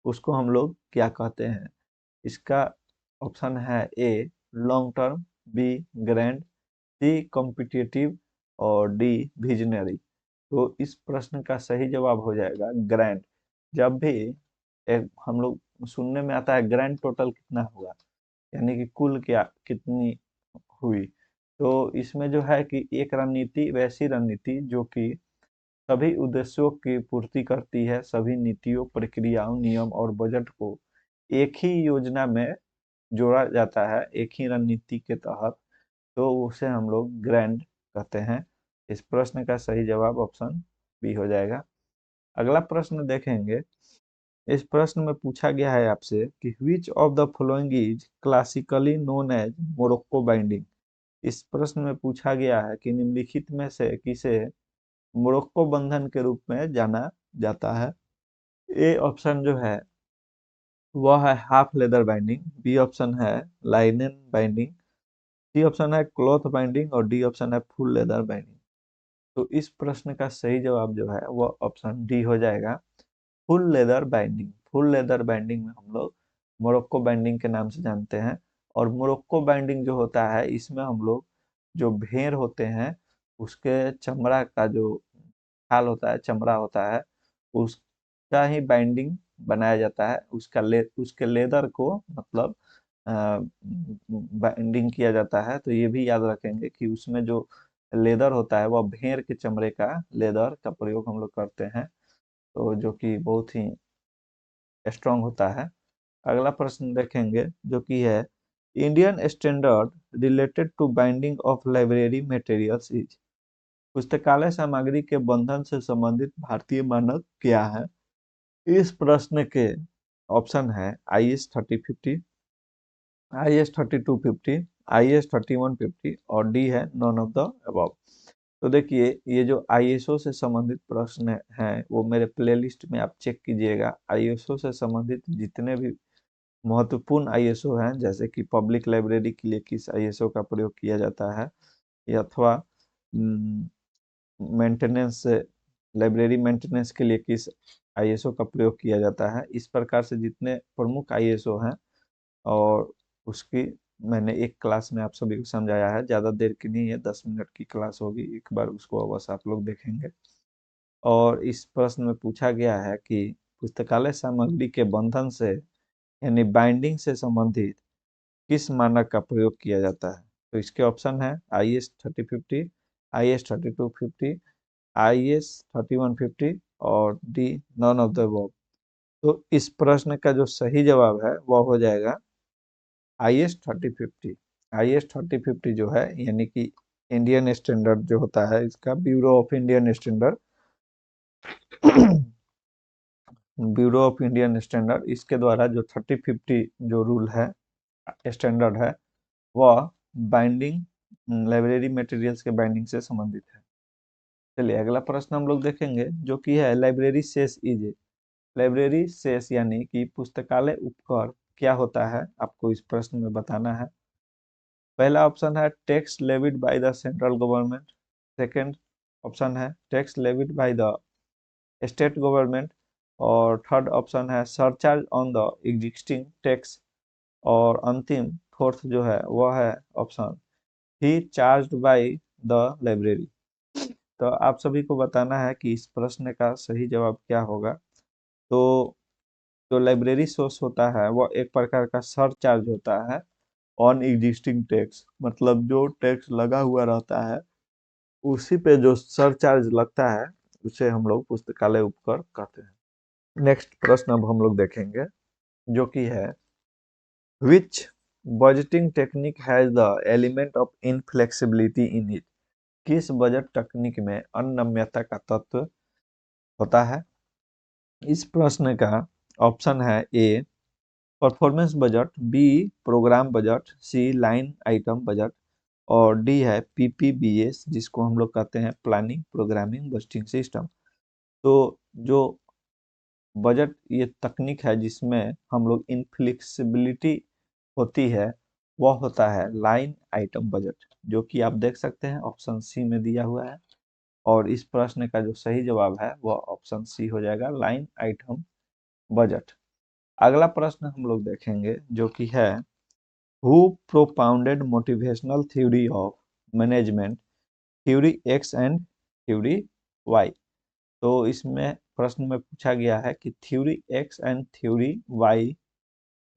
उसको हम लोग क्या कहते हैं। इसका ऑप्शन है A long term, B grand, C competitive और डी विजनरी। तो इस प्रश्न का सही जवाब हो जाएगा ग्रैंड। जब भी एक हम लोग सुनने में आता है ग्रैंड टोटल कितना हुआ, यानी कि कुल क्या कितनी हुई, तो इसमें जो है कि एक रणनीति वैसी रणनीति जो कि सभी उद्देश्यों की पूर्ति करती है, सभी नीतियों, प्रक्रियाओं, नियम और बजट को एक ही योजना में जोड़ा जाता है एक ही रणनीति के तहत, तो उसे हम लोग ग्रैंड कहते हैं। इस प्रश्न का सही जवाब ऑप्शन बी हो जाएगा। अगला प्रश्न देखेंगे। इस प्रश्न में पूछा गया है आपसे कि which of the following is classically known as Morocco binding. इस प्रश्न में पूछा गया है कि निम्नलिखित में से किसे मोरक्को बंधन के रूप में जाना जाता है। ए ऑप्शन जो है वह है half leather binding, B option है लाइनन बाइंडिंग, सी ऑप्शन है क्लॉथ बाइंडिंग और डी ऑप्शन है फुल लेदर बाइंडिंग। तो इस प्रश्न का सही जवाब जो है वह ऑप्शन डी हो जाएगा, full leather binding. Full leather binding में हम लोग मोरक्को बाइंडिंग के नाम से जानते हैं। और मोरक्को बाइंडिंग जो होता है इसमें हम लोग जो भेड़ होते हैं उसके चमड़ा का जो खाल होता है, चमड़ा होता है, उसका ही बाइंडिंग बनाया जाता है। उसके लेदर को मतलब बाइंडिंग किया जाता है। तो ये भी याद रखेंगे कि उसमें जो लेदर होता है वह भेड़ के चमड़े का लेदर का प्रयोग हम लोग करते हैं, तो जो कि बहुत ही स्ट्रांग होता है। अगला प्रश्न देखेंगे जो कि है Indian standard related to binding of library materials is. पुस्तकालय सामग्री के बंधन से संबंधित भारतीय मानक क्या है। इस प्रश्न के ऑप्शन है IS 3050, IS 3250, IS 3150 और डी है नॉन ऑफ द अबव। तो देखिए ये जो आईएसओ से संबंधित प्रश्न हैं वो मेरे प्लेलिस्ट में आप चेक कीजिएगा। आईएसओ से संबंधित जितने भी महत्वपूर्ण आईएसओ हैं, जैसे कि पब्लिक लाइब्रेरी के लिए किस आईएसओ का प्रयोग किया जाता है, या अथवा मेंटेनेंस लाइब्रेरी मेंटेनेंस के लिए किस आईएसओ का प्रयोग किया जाता है, इस प्रकार से जितने प्रमुख आईएसओ हैं और उसकी मैंने एक क्लास में आप सभी को समझाया है। ज़्यादा देर की नहीं है, 10 मिनट की क्लास होगी, एक बार उसको बस आप लोग देखेंगे। और इस प्रश्न में पूछा गया है कि पुस्तकालय सामग्री के बंधन से यानी बाइंडिंग से संबंधित किस मानक का प्रयोग किया जाता है। तो इसके ऑप्शन है IS 3050, IS 3250, IS 3150 और D none of the above. तो इस प्रश्न का जो सही जवाब है वह हो जाएगा IS 3050। IS 3050 जो है यानी कि इंडियन स्टैंडर्ड जो होता है इसका bureau of Indian standard bureau of Indian standard, इसके द्वारा जो 3050 जो रूल है स्टैंडर्ड है वह बाइंडिंग लाइब्रेरी मटेरियल्स के बाइंडिंग से संबंधित है। चलिए अगला प्रश्न हम लोग देखेंगे जो कि है library cess is. Library cess यानी कि पुस्तकालय उपकर क्या होता है, आपको इस प्रश्न में बताना है। पहला ऑप्शन है tax levied by the central government. Second option है tax levied by the state government, और थर्ड ऑप्शन है surcharge on the existing tax, और अंतिम फोर्थ जो है वह है ऑप्शन ही चार्ज्ड बाय द लाइब्रेरी। तो आप सभी को बताना है कि इस प्रश्न का सही जवाब क्या होगा। तो जो लाइब्रेरी सोर्स होता है वह एक प्रकार का सरचार्ज होता है ऑन एग्जिस्टिंग टैक्स, मतलब जो टैक्स लगा हुआ रहता है उसी पे जो सरचार्ज लगता है उसे हम लोग पुस्तकालय उपकर कहते हैं। नेक्स्ट प्रश्न अब हम लोग देखेंगे, जो कि है which budgeting technique has the element of inflexibility in it. किस बजट तकनीक में अनम्यता का तत्व होता है। इस प्रश्न का ऑप्शन है A performance budget, B program budget, C line item budget, और डी है पीपीबीएस जिसको हम लोग कहते हैं प्लानिंग प्रोग्रामिंग बजटिंग सिस्टम। तो जो बजट ये तकनीक है जिसमें हम लोग इनफ्लेक्सिबिलिटी होती है वह होता है लाइन आइटम बजट, जो कि आप देख सकते हैं ऑप्शन सी में दिया हुआ है। और इस प्रश्न का जो सही जवाब है वह ऑप्शन सी हो जाएगा, लाइन आइटम बजट। अगला प्रश्न हम लोग देखेंगे, जो कि है who propounded motivational theory of management, theory X and theory Y. तो इसमें प्रश्न में पूछा गया है कि theory X and theory Y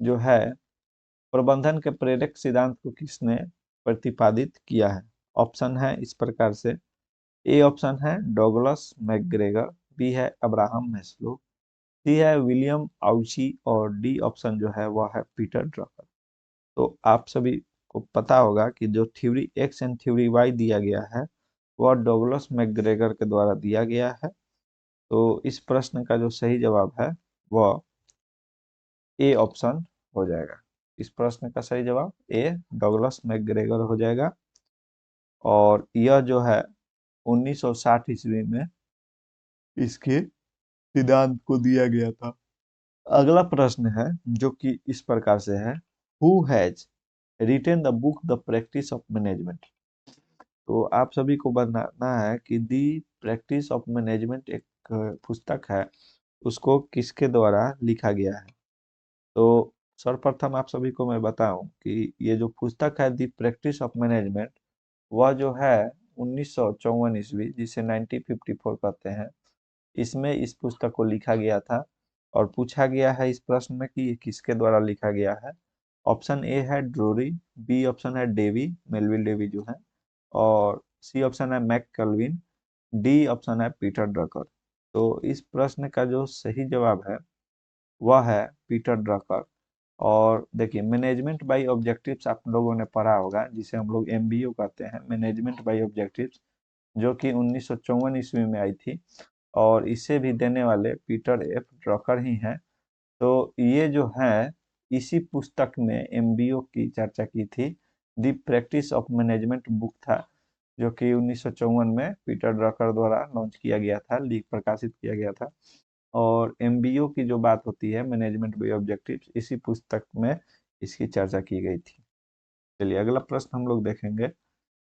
जो है प्रबंधन के प्रेरक सिद्धांत को किसने प्रतिपादित किया है। ऑप्शन है इस प्रकार से, ए ऑप्शन है डॉगलस मैकग्रेगर, बी है अब्राहम मैस्लो, सी है विलियम आउची, और डी ऑप्शन जो है वह है पीटर ड्रकर। तो आप सभी को पता होगा कि जो theory X and theory Y दिया गया है वह डॉगलस मैकग्रेगर के द्वारा दिया गया है। तो इस प्रश्न का जो सही जवाब है वह ए ऑप्शन हो जाएगा। इस प्रश्न का सही जवाब ए डॉगलस मैकग्रेगर हो जाएगा, और यह जो है 1960 ईस्वी में इसके सिद्धांत को दिया गया था। अगला प्रश्न है जो कि इस प्रकार से है, who has retain the book the practice of management. तो आप सभी को बताना है कि दी प्रैक्टिस ऑफ मैनेजमेंट एक पुस्तक है, उसको किसके द्वारा लिखा गया है। तो सर्वप्रथम आप सभी को मैं बताऊं कि ये जो पुस्तक है दी प्रैक्टिस ऑफ मैनेजमेंट वह जो है 1954 ईस्वी, जिसे 1954 कहते हैं, इसमें इस पुस्तक को लिखा गया था। और पूछा गया है इस प्रश्न में कि ये किसके द्वारा लिखा गया है। ऑप्शन ए है ड्रोरी, बी ऑप्शन है डेवी मेलविल डेवी जो है, और सी ऑप्शन है मैक कल्विन, डी ऑप्शन है पीटर ड्रकर। तो इस प्रश्न का जो सही जवाब है वह है पीटर ड्रकर। और देखिए मैनेजमेंट बाय ऑब्जेक्टिव्स आप लोगों ने पढ़ा होगा, जिसे हम लोग एमबीओ कहते हैं, मैनेजमेंट बाय ऑब्जेक्टिव्स, जो कि 1954 ईस्वी में आई थी, और इसे भी देने वाले पीटर एफ ड्रकर ही हैं। तो ये जो है इसी पुस्तक में एमबीओ की चर्चा की थी। दी प्रैक्टिस ऑफ मैनेजमेंट बुक था, जो कि 1954 में पीटर ड्रकर द्वारा लॉन्च किया गया था, लीक प्रकाशित किया गया था। और एमबीओ की जो बात होती है मैनेजमेंट बाय ऑब्जेक्टिव्स, इसी पुस्तक में इसकी चर्चा की गई थी। चलिए अगला प्रश्न हम लोग देखेंगे,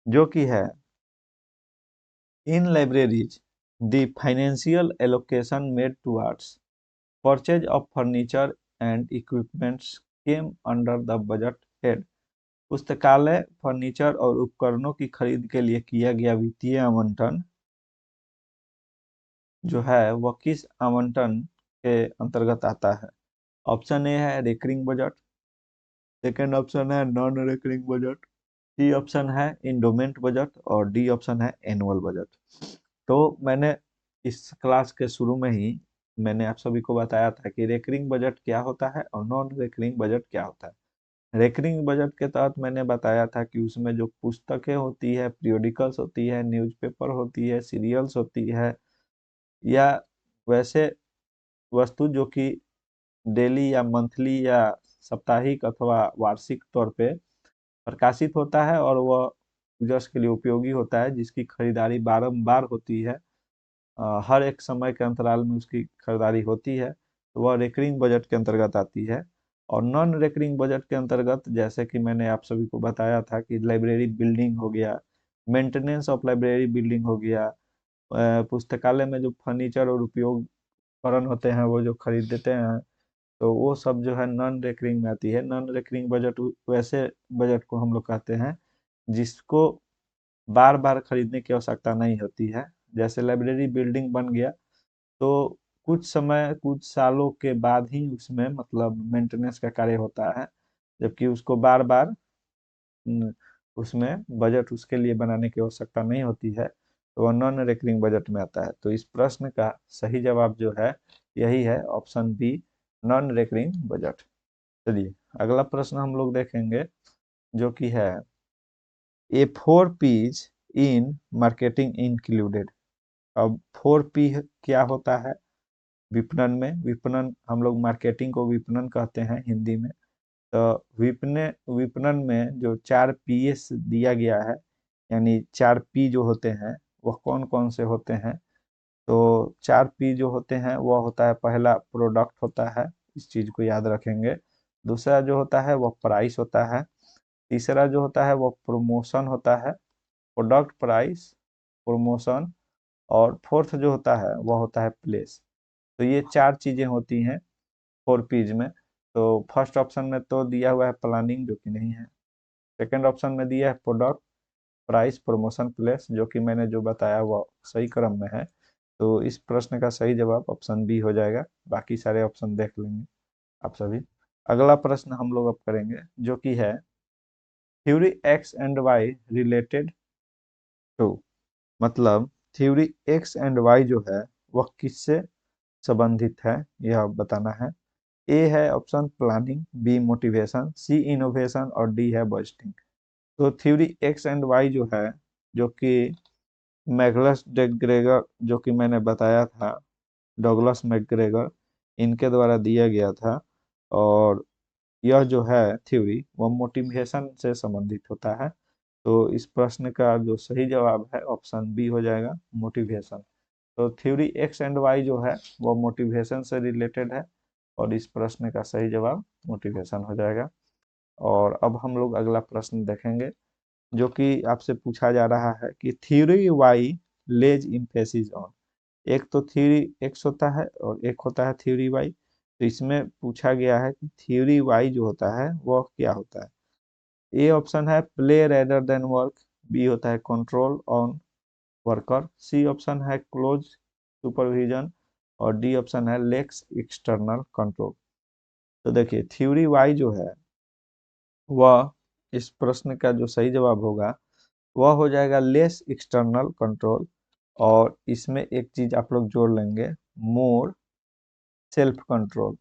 जो कि है in libraries the financial allocation made towards purchase of furniture and equipments came under the budget head. पुस्तकालय फर्नीचर और उपकरणों की खरीद के लिए किया गया वित्तीय आवंटन जो है वह किस आवंटन के अंतर्गत आता है। ऑप्शन ए है रेकरिंग बजट, सेकेंड ऑप्शन है non recurring budget, C option है इंडोमेंट बजट, और डी ऑप्शन है एनुअल बजट। तो मैंने इस क्लास के शुरू में ही मैंने आप सभी को बताया था कि रेकरिंग बजट क्या होता है और नॉन रेकरिंग बजट क्या होता है। रेकरिंग बजट के तहत मैंने बताया था कि उसमें जो पुस्तकें होती है, पीरियोडिकल्स होती है, न्यूज़पेपर होती है, सीरियल्स होती है, या वैसे वस्तु जो कि डेली या मंथली या साप्ताहिक अथवा वार्षिक तौर पे प्रकाशित होता है और वह यूजर्स के लिए उपयोगी होता है, जिसकी खरीदारी बारंबार होती है, हर एक समय के अंतराल में उसकी खरीदारी होती है, तो वह रेकरिंग बजट के अंतर्गत आती है। और नॉन रेकरिंग बजट के अंतर्गत जैसे कि मैंने आप सभी को बताया था कि लाइब्रेरी बिल्डिंग हो गया, मेंटेनेंस ऑफ लाइब्रेरी बिल्डिंग हो गया, पुस्तकालय में जो फर्नीचर और उपकरण होते हैं वो जो खरीद देते हैं, तो वो सब जो है नॉन रेकरिंग में आती है। नॉन रेकरिंग बजट वैसे बजट को हम लोग कहते हैं जिसको बार बार खरीदने की आवश्यकता नहीं होती है। जैसे लाइब्रेरी बिल्डिंग बन गया, तो कुछ समय कुछ सालों के बाद ही उसमें मतलब मेंटेनेंस का कार्य होता है, जबकि उसको बार बार उसमें बजट उसके लिए बनाने की आवश्यकता नहीं होती है, तो वह नॉन रेकरिंग बजट में आता है। तो इस प्रश्न का सही जवाब जो है यही है, option B, non recurring budget. चलिए अगला प्रश्न हम लोग देखेंगे, जो कि है ए 4 P's इन मार्केटिंग इंक्लूडेड। अब 4 P क्या होता है विपणन में? विपणन, हम लोग मार्केटिंग को विपणन कहते हैं हिंदी में। तो विपणन में जो 4 P's दिया गया है, यानी 4 P जो होते हैं वह कौन कौन से होते हैं? तो 4 P जो होते हैं वह होता है, पहला प्रोडक्ट होता है, इस चीज को याद रखेंगे। दूसरा जो होता है वह प्राइस होता है। तीसरा जो होता है वह प्रमोशन होता है, प्रोडक्ट, प्राइस, प्रमोशन। और फोर्थ जो होता है वह होता है प्लेस। तो ये 4 चीजें होती हैं 4 P's में। तो फर्स्ट ऑप्शन में तो दिया हुआ है प्लानिंग, जो कि नहीं है। सेकंड ऑप्शन में दिया है प्रोडक्ट, प्राइस, प्रमोशन, प्लेस, जो कि मैंने जो बताया वह सही क्रम में है। तो इस प्रश्न का सही जवाब ऑप्शन बी हो जाएगा। बाकी सारे ऑप्शन देख लेंगे आप सभी। अगला प्रश्न हम लोग अब करेंगे, जो कि है theory X and Y related to. मतलब थ्योरी एक्स एंड वाई जो है वह किससे संबंधित है, यह बताना है। ए है ऑप्शन प्लानिंग, बी मोटिवेशन, सी इनोवेशन और डी है बजटिंग। तो थ्योरी एक्स एंड वाई जो है, जो कि मैगलस डेग्रेगर, जो कि मैंने बताया था, डगलस मैकग्रेगर, इनके द्वारा दिया गया था। और यह जो है थ्योरी वह मोटिवेशन से संबंधित होता है। तो इस प्रश्न का जो सही जवाब है ऑप्शन बी हो जाएगा, मोटिवेशन। तो थ्योरी एक्स एंड वाई जो है वो मोटिवेशन से रिलेटेड है, और इस प्रश्न का सही जवाब मोटिवेशन हो जाएगा। और अब हम लोग अगला प्रश्न देखेंगे, जो कि आपसे पूछा जा रहा है कि theory Y lays emphasis on. एक तो थ्योरी एक्स होता है और एक होता है थ्योरी वाई। तो इसमें पूछा गया है कि थ्योरी वाई जो होता है वह क्या होता है। ए ऑप्शन है play rather than work, B होता है control on worker, C option है क्लोज सुपरविजन, और डी ऑप्शन है लेक्स एक्सटर्नल कंट्रोल। तो देखिए थ्योरी वाई जो है वह, इस प्रश्न का जो सही जवाब होगा वह हो जाएगा लेस एक्सटर्नल कंट्रोल। और इसमें एक चीज आप लोग जोड़ लेंगे, more self control.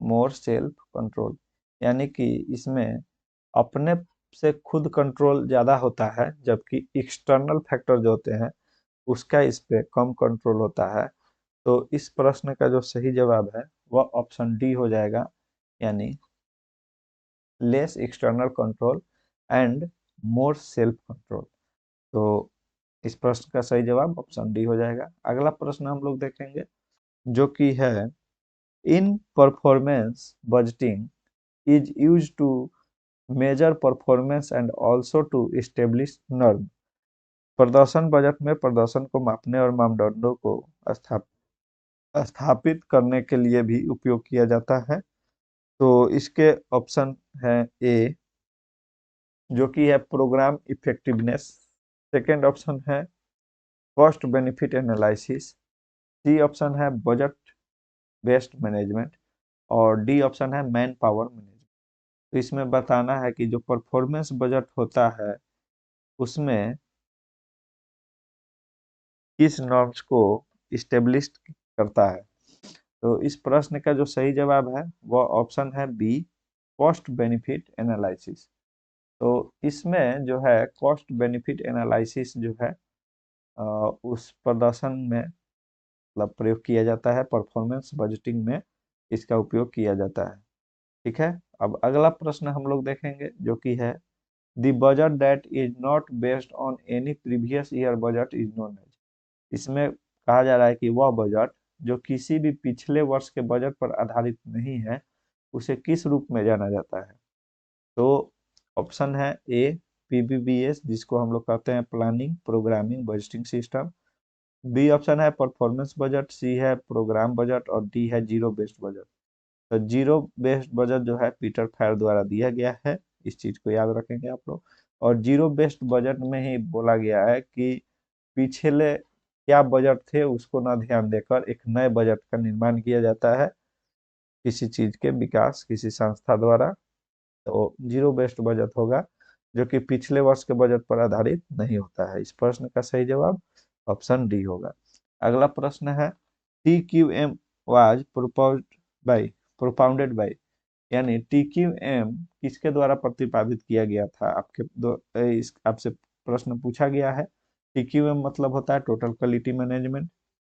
More self control यानी कि इसमें अपने से खुद कंट्रोल ज्यादा होता है, जबकि एक्सटर्नल फैक्टर जो होते हैं उसका इस पे कम कंट्रोल होता है। तो इस प्रश्न का जो सही जवाब है वह ऑप्शन डी हो जाएगा, यानी less external control and more self control. तो इस प्रश्न का सही जवाब ऑप्शन डी हो जाएगा। अगला प्रश्न हम लोग देखेंगे, जो कि है in performance budgeting is use to measure performance and also to establish norm. प्रदर्शन बजट में प्रदर्शन को मापने और मापदंडों को स्थापित करने के लिए भी उपयोग किया जाता है। तो इसके ऑप्शन है ए, जो कि है प्रोग्राम इफेक्टिवनेस। सेकेंड ऑप्शन है cost benefit analysis. C option है बजट बेस्ड मैनेजमेंट, और डी ऑप्शन है मैन पावर मैनेजमेंट। तो इसमें बताना है कि जो परफॉर्मेंस बजट होता है उसमें किस नॉर्म्स को इस्टेब्लिश करता है। तो इस प्रश्न का जो सही जवाब है वह ऑप्शन है बी, कॉस्ट बेनिफिट एनालिसिस। तो इसमें जो है कॉस्ट बेनिफिट एनालिसिस जो है उस प्रदर्शन में मतलब प्रयोग किया जाता है, परफॉर्मेंस बजटिंग में इसका उपयोग किया जाता है। ठीक है। अब अगला प्रश्न हम लोग देखेंगे, जो कि है the budget that is not based on any previous year budget is known as. इसमें कहा जा रहा है कि वह बजट जो किसी भी पिछले वर्ष के बजट पर आधारित नहीं है उसे किस रूप में जाना जाता है। तो ऑप्शन है ए, पीबीबीएस, जिसको हम लोग कहते हैं planning programming budgeting system. B option है परफॉर्मेंस बजट, सी है प्रोग्राम बजट और डी है जीरो बेस्ड बजट। तो जीरो बेस्ड बजट जो है पीटर फायर द्वारा दिया गया है, इस चीज को याद रखेंगे आप लोग। और जीरो बेस्ड बजट में ही बोला गया है कि पिछले क्या बजट थे उसको ना ध्यान देकर एक नए बजट का निर्माण किया जाता है किसी चीज के विकास किसी संस्था द्वारा। तो जीरो बेस्ड बजट होगा जो कि पिछले वर्ष के बजट पर आधारित नहीं होता है। इस प्रश्न का सही जवाब ऑप्शन डी होगा। अगला प्रश्न है T Q M was propounded by, यानी टी क्यू एम किसके द्वारा प्रतिपादित किया गया था। इस आपसे प्रश्न पूछा गया है। टी क्यू एम मतलब होता है टोटल क्वालिटी मैनेजमेंट।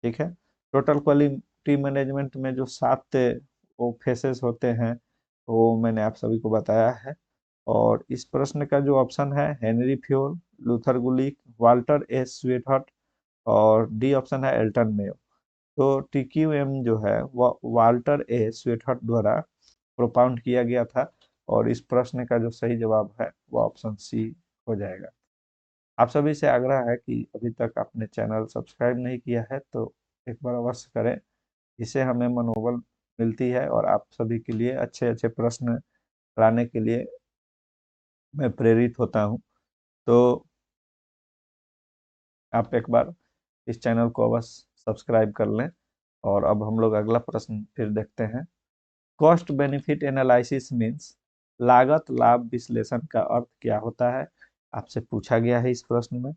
ठीक है, टोटल क्वालिटी मैनेजमेंट में जो 7 वो फेसेस होते हैं वो मैंने आप सभी को बताया है। और इस प्रश्न का जो ऑप्शन है हेनरी फ्योल, लूथर गुलिक, वाल्टर एस स्वीटहर्ट और डी ऑप्शन है एल्टन मेयो। तो टीक्यूएम जो है वह वाल्टर ए स्वीटहर्ट द्वारा प्रोपाउंड किया गया था। और इस प्रश्न का जो सही जवाब है वह ऑप्शन सी हो जाएगा। आप सभी से आग्रह है कि अभी तक आपने चैनल सब्सक्राइब नहीं किया है तो एक बार अवश्य करें। इससे हमें मनोबल मिलती है और आप सभी के लिए अच्छे अच्छे प्रश्न लाने के लिए मैं प्रेरित होता हूँ। तो आप एक बार इस चैनल को अवश्य सब्सक्राइब कर लें। और अब हम लोग अगला प्रश्न फिर देखते हैं। कॉस्ट बेनिफिट एनालिसिस मीन्स, लागत लाभ विश्लेषण का अर्थ क्या होता है, आपसे पूछा गया है इस प्रश्न में।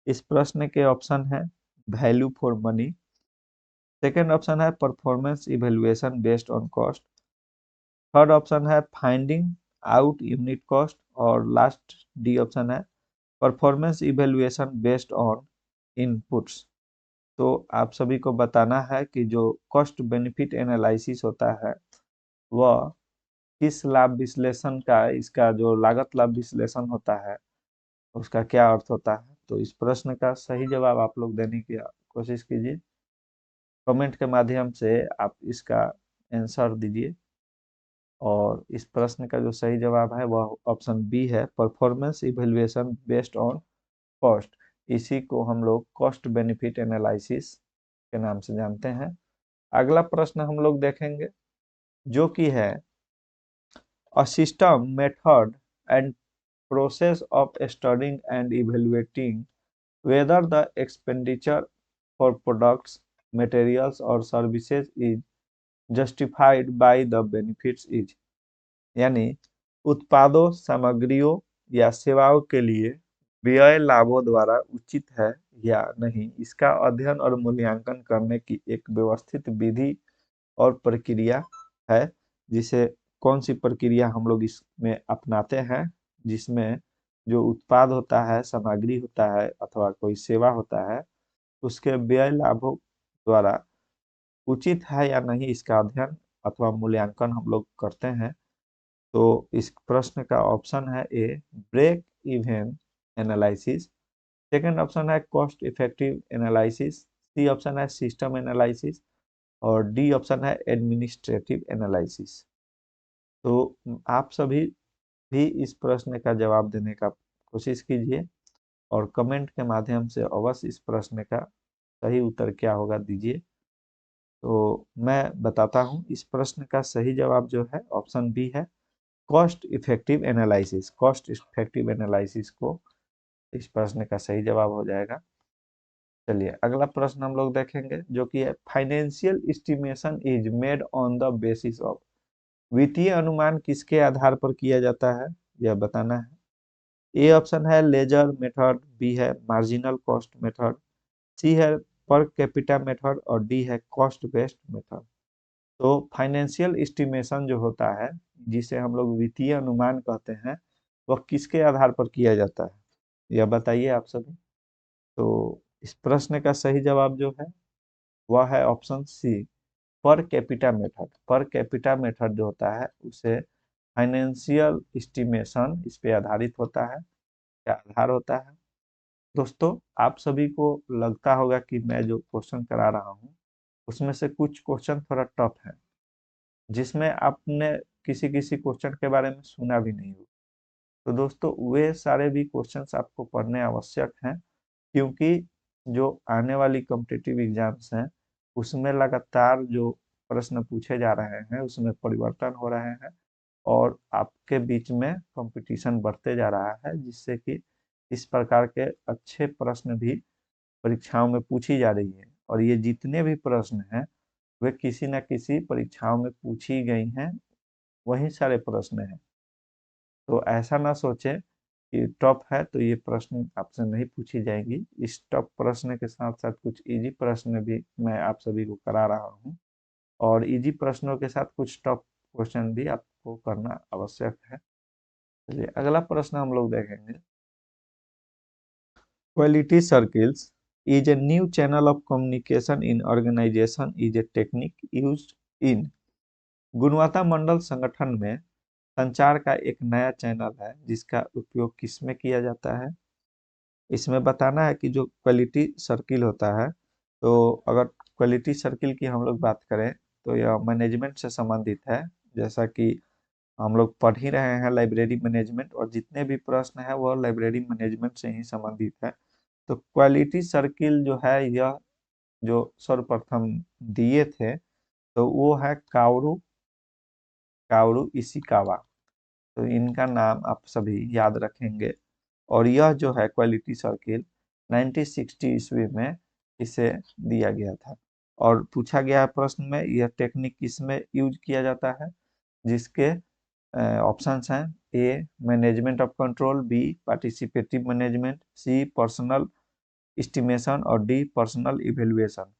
इस प्रश्न के ऑप्शन है value for money, second option है performance evaluation based on cost, third option है फाइंडिंग आउट यूनिट कॉस्ट और लास्ट डी ऑप्शन है performance evaluation based on inputs. तो आप सभी को बताना है कि जो कॉस्ट बेनिफिट एनालिसिस होता है वह किस लाभ विश्लेषण का, इसका जो लागत लाभ विश्लेषण होता है उसका क्या अर्थ होता है। तो इस प्रश्न का सही जवाब आप लोग देने की कोशिश कीजिए, कमेंट के माध्यम से आप इसका आंसर दीजिए। और इस प्रश्न का जो सही जवाब है वह ऑप्शन बी है performance evaluation based on cost. इसी को हम लोग कॉस्ट बेनिफिट एनालिसिस के नाम से जानते हैं। अगला प्रश्न हम लोग देखेंगे जो कि है a system method and process of studying and evaluating whether the expenditure for products, materials or services is justified by the benefits is, यानी उत्पादों सामग्रियों या सेवाओं के लिए व्यय लाभों द्वारा उचित है या नहीं, इसका अध्ययन और मूल्यांकन करने की एक व्यवस्थित विधि और प्रक्रिया है। जिसे कौन सी प्रक्रिया हम लोग इसमें अपनाते हैं, जिसमें जो उत्पाद होता है सामग्री होता है अथवा कोई सेवा होता है उसके व्यय लाभों द्वारा उचित है या नहीं इसका अध्ययन अथवा मूल्यांकन हम लोग करते हैं। तो इस प्रश्न का ऑप्शन है A break even analysis, second option है cost effective analysis, C option है सिस्टम एनालिसिस और डी ऑप्शन है एडमिनिस्ट्रेटिव एनालिसिस। तो आप सभी भी इस प्रश्न का जवाब देने का कोशिश कीजिए और कमेंट के माध्यम से अवश्य इस प्रश्न का सही उत्तर क्या होगा दीजिए। तो मैं बताता हूँ इस प्रश्न का सही जवाब जो है ऑप्शन बी है cost effective analysis. Cost effective analysis को इस प्रश्न का सही जवाब हो जाएगा। चलिए अगला प्रश्न हम लोग देखेंगे जो कि है financial estimation is made on the basis of, वित्तीय अनुमान किसके आधार पर किया जाता है यह बताना है। ए ऑप्शन है लेजर मेथड, बी है मार्जिनल कॉस्ट मेथड, सी है पर कैपिटा मेथड और डी है कॉस्ट बेस्ड मेथड। तो फाइनेंशियल एस्टिमेशन जो होता है जिसे हम लोग वित्तीय अनुमान कहते हैं वह किसके आधार पर किया जाता है यह बताइए आप सभी। तो इस प्रश्न का सही जवाब जो है वह है option C per capita method. Per capita method जो होता है उसे फाइनेंशियल एस्टिमेशन इस पे आधारित होता है, क्या आधार होता है। दोस्तों आप सभी को लगता होगा कि मैं जो क्वेश्चन करा रहा हूँ उसमें से कुछ क्वेश्चन थोड़ा टफ है जिसमें आपने किसी किसी क्वेश्चन के बारे में सुना भी नहीं हो। तो दोस्तों वे सारे भी क्वेश्चंस आपको पढ़ने आवश्यक हैं क्योंकि जो आने वाली कॉम्पिटिटिव एग्जाम्स हैं उसमें लगातार जो प्रश्न पूछे जा रहे हैं उसमें परिवर्तन हो रहे हैं और आपके बीच में कंपटीशन बढ़ते जा रहा है, जिससे कि इस प्रकार के अच्छे प्रश्न भी परीक्षाओं में पूछी जा रही है। और ये जितने भी प्रश्न हैं वे किसी न किसी परीक्षाओं में पूछी गई हैं, वही सारे प्रश्न हैं। तो ऐसा ना सोचें कि टफ है तो ये प्रश्न आपसे नहीं पूछी जाएंगी। इस टफ प्रश्न के साथ साथ कुछ इजी प्रश्न भी मैं आप सभी को करा रहा हूँ, और इजी प्रश्नों के साथ कुछ टफ क्वेश्चन भी आपको करना आवश्यक है। चलिए अगला प्रश्न हम लोग देखेंगे। Quality circles is a new channel of communication in organization is a technique used in। गुणवत्ता मंडल संगठन में संचार का एक नया चैनल है जिसका उपयोग किसमें किया जाता है। इसमें बताना है कि जो क्वालिटी सर्किल होता है, तो अगर क्वालिटी सर्किल की हम लोग बात करें तो यह मैनेजमेंट से संबंधित है। जैसा कि हम लोग पढ़ ही रहे हैं लाइब्रेरी मैनेजमेंट, और जितने भी प्रश्न है वह लाइब्रेरी मैनेजमेंट से ही संबंधित है। तो क्वालिटी सर्किल जो है यह जो सर्वप्रथम दिए थे तो वो है कावरू कावरू इशिकावा। तो इनका नाम आप सभी याद रखेंगे। और यह जो है क्वालिटी सर्किल 1960 ईस्वी में इसे दिया गया था। और पूछा गया प्रश्न में यह टेक्निक किसमें यूज किया जाता है, जिसके ऑप्शंस हैं A management of control, B participative management, C personal estimation और डी पर्सनल इवेल्युएशन।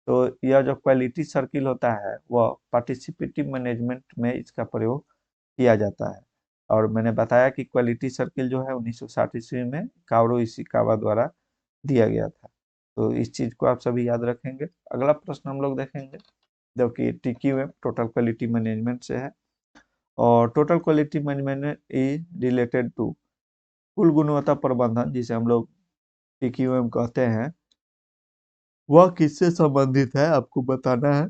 तो यह जो क्वालिटी सर्किल होता है वह पार्टिसिपेटिव मैनेजमेंट में इसका प्रयोग किया जाता है। और मैंने बताया कि क्वालिटी सर्किल जो है 1960 ईस्वी में कावरो इशिकावा द्वारा दिया गया था। तो इस चीज को आप सभी याद रखेंगे। अगला प्रश्न हम लोग देखेंगे जो कि TQM टोटल क्वालिटी मैनेजमेंट से है। और total quality management is related to कुल गुणवत्ता प्रबंधन, जिसे हम लोग TQM कहते हैं, वह किससे संबंधित है आपको बताना है।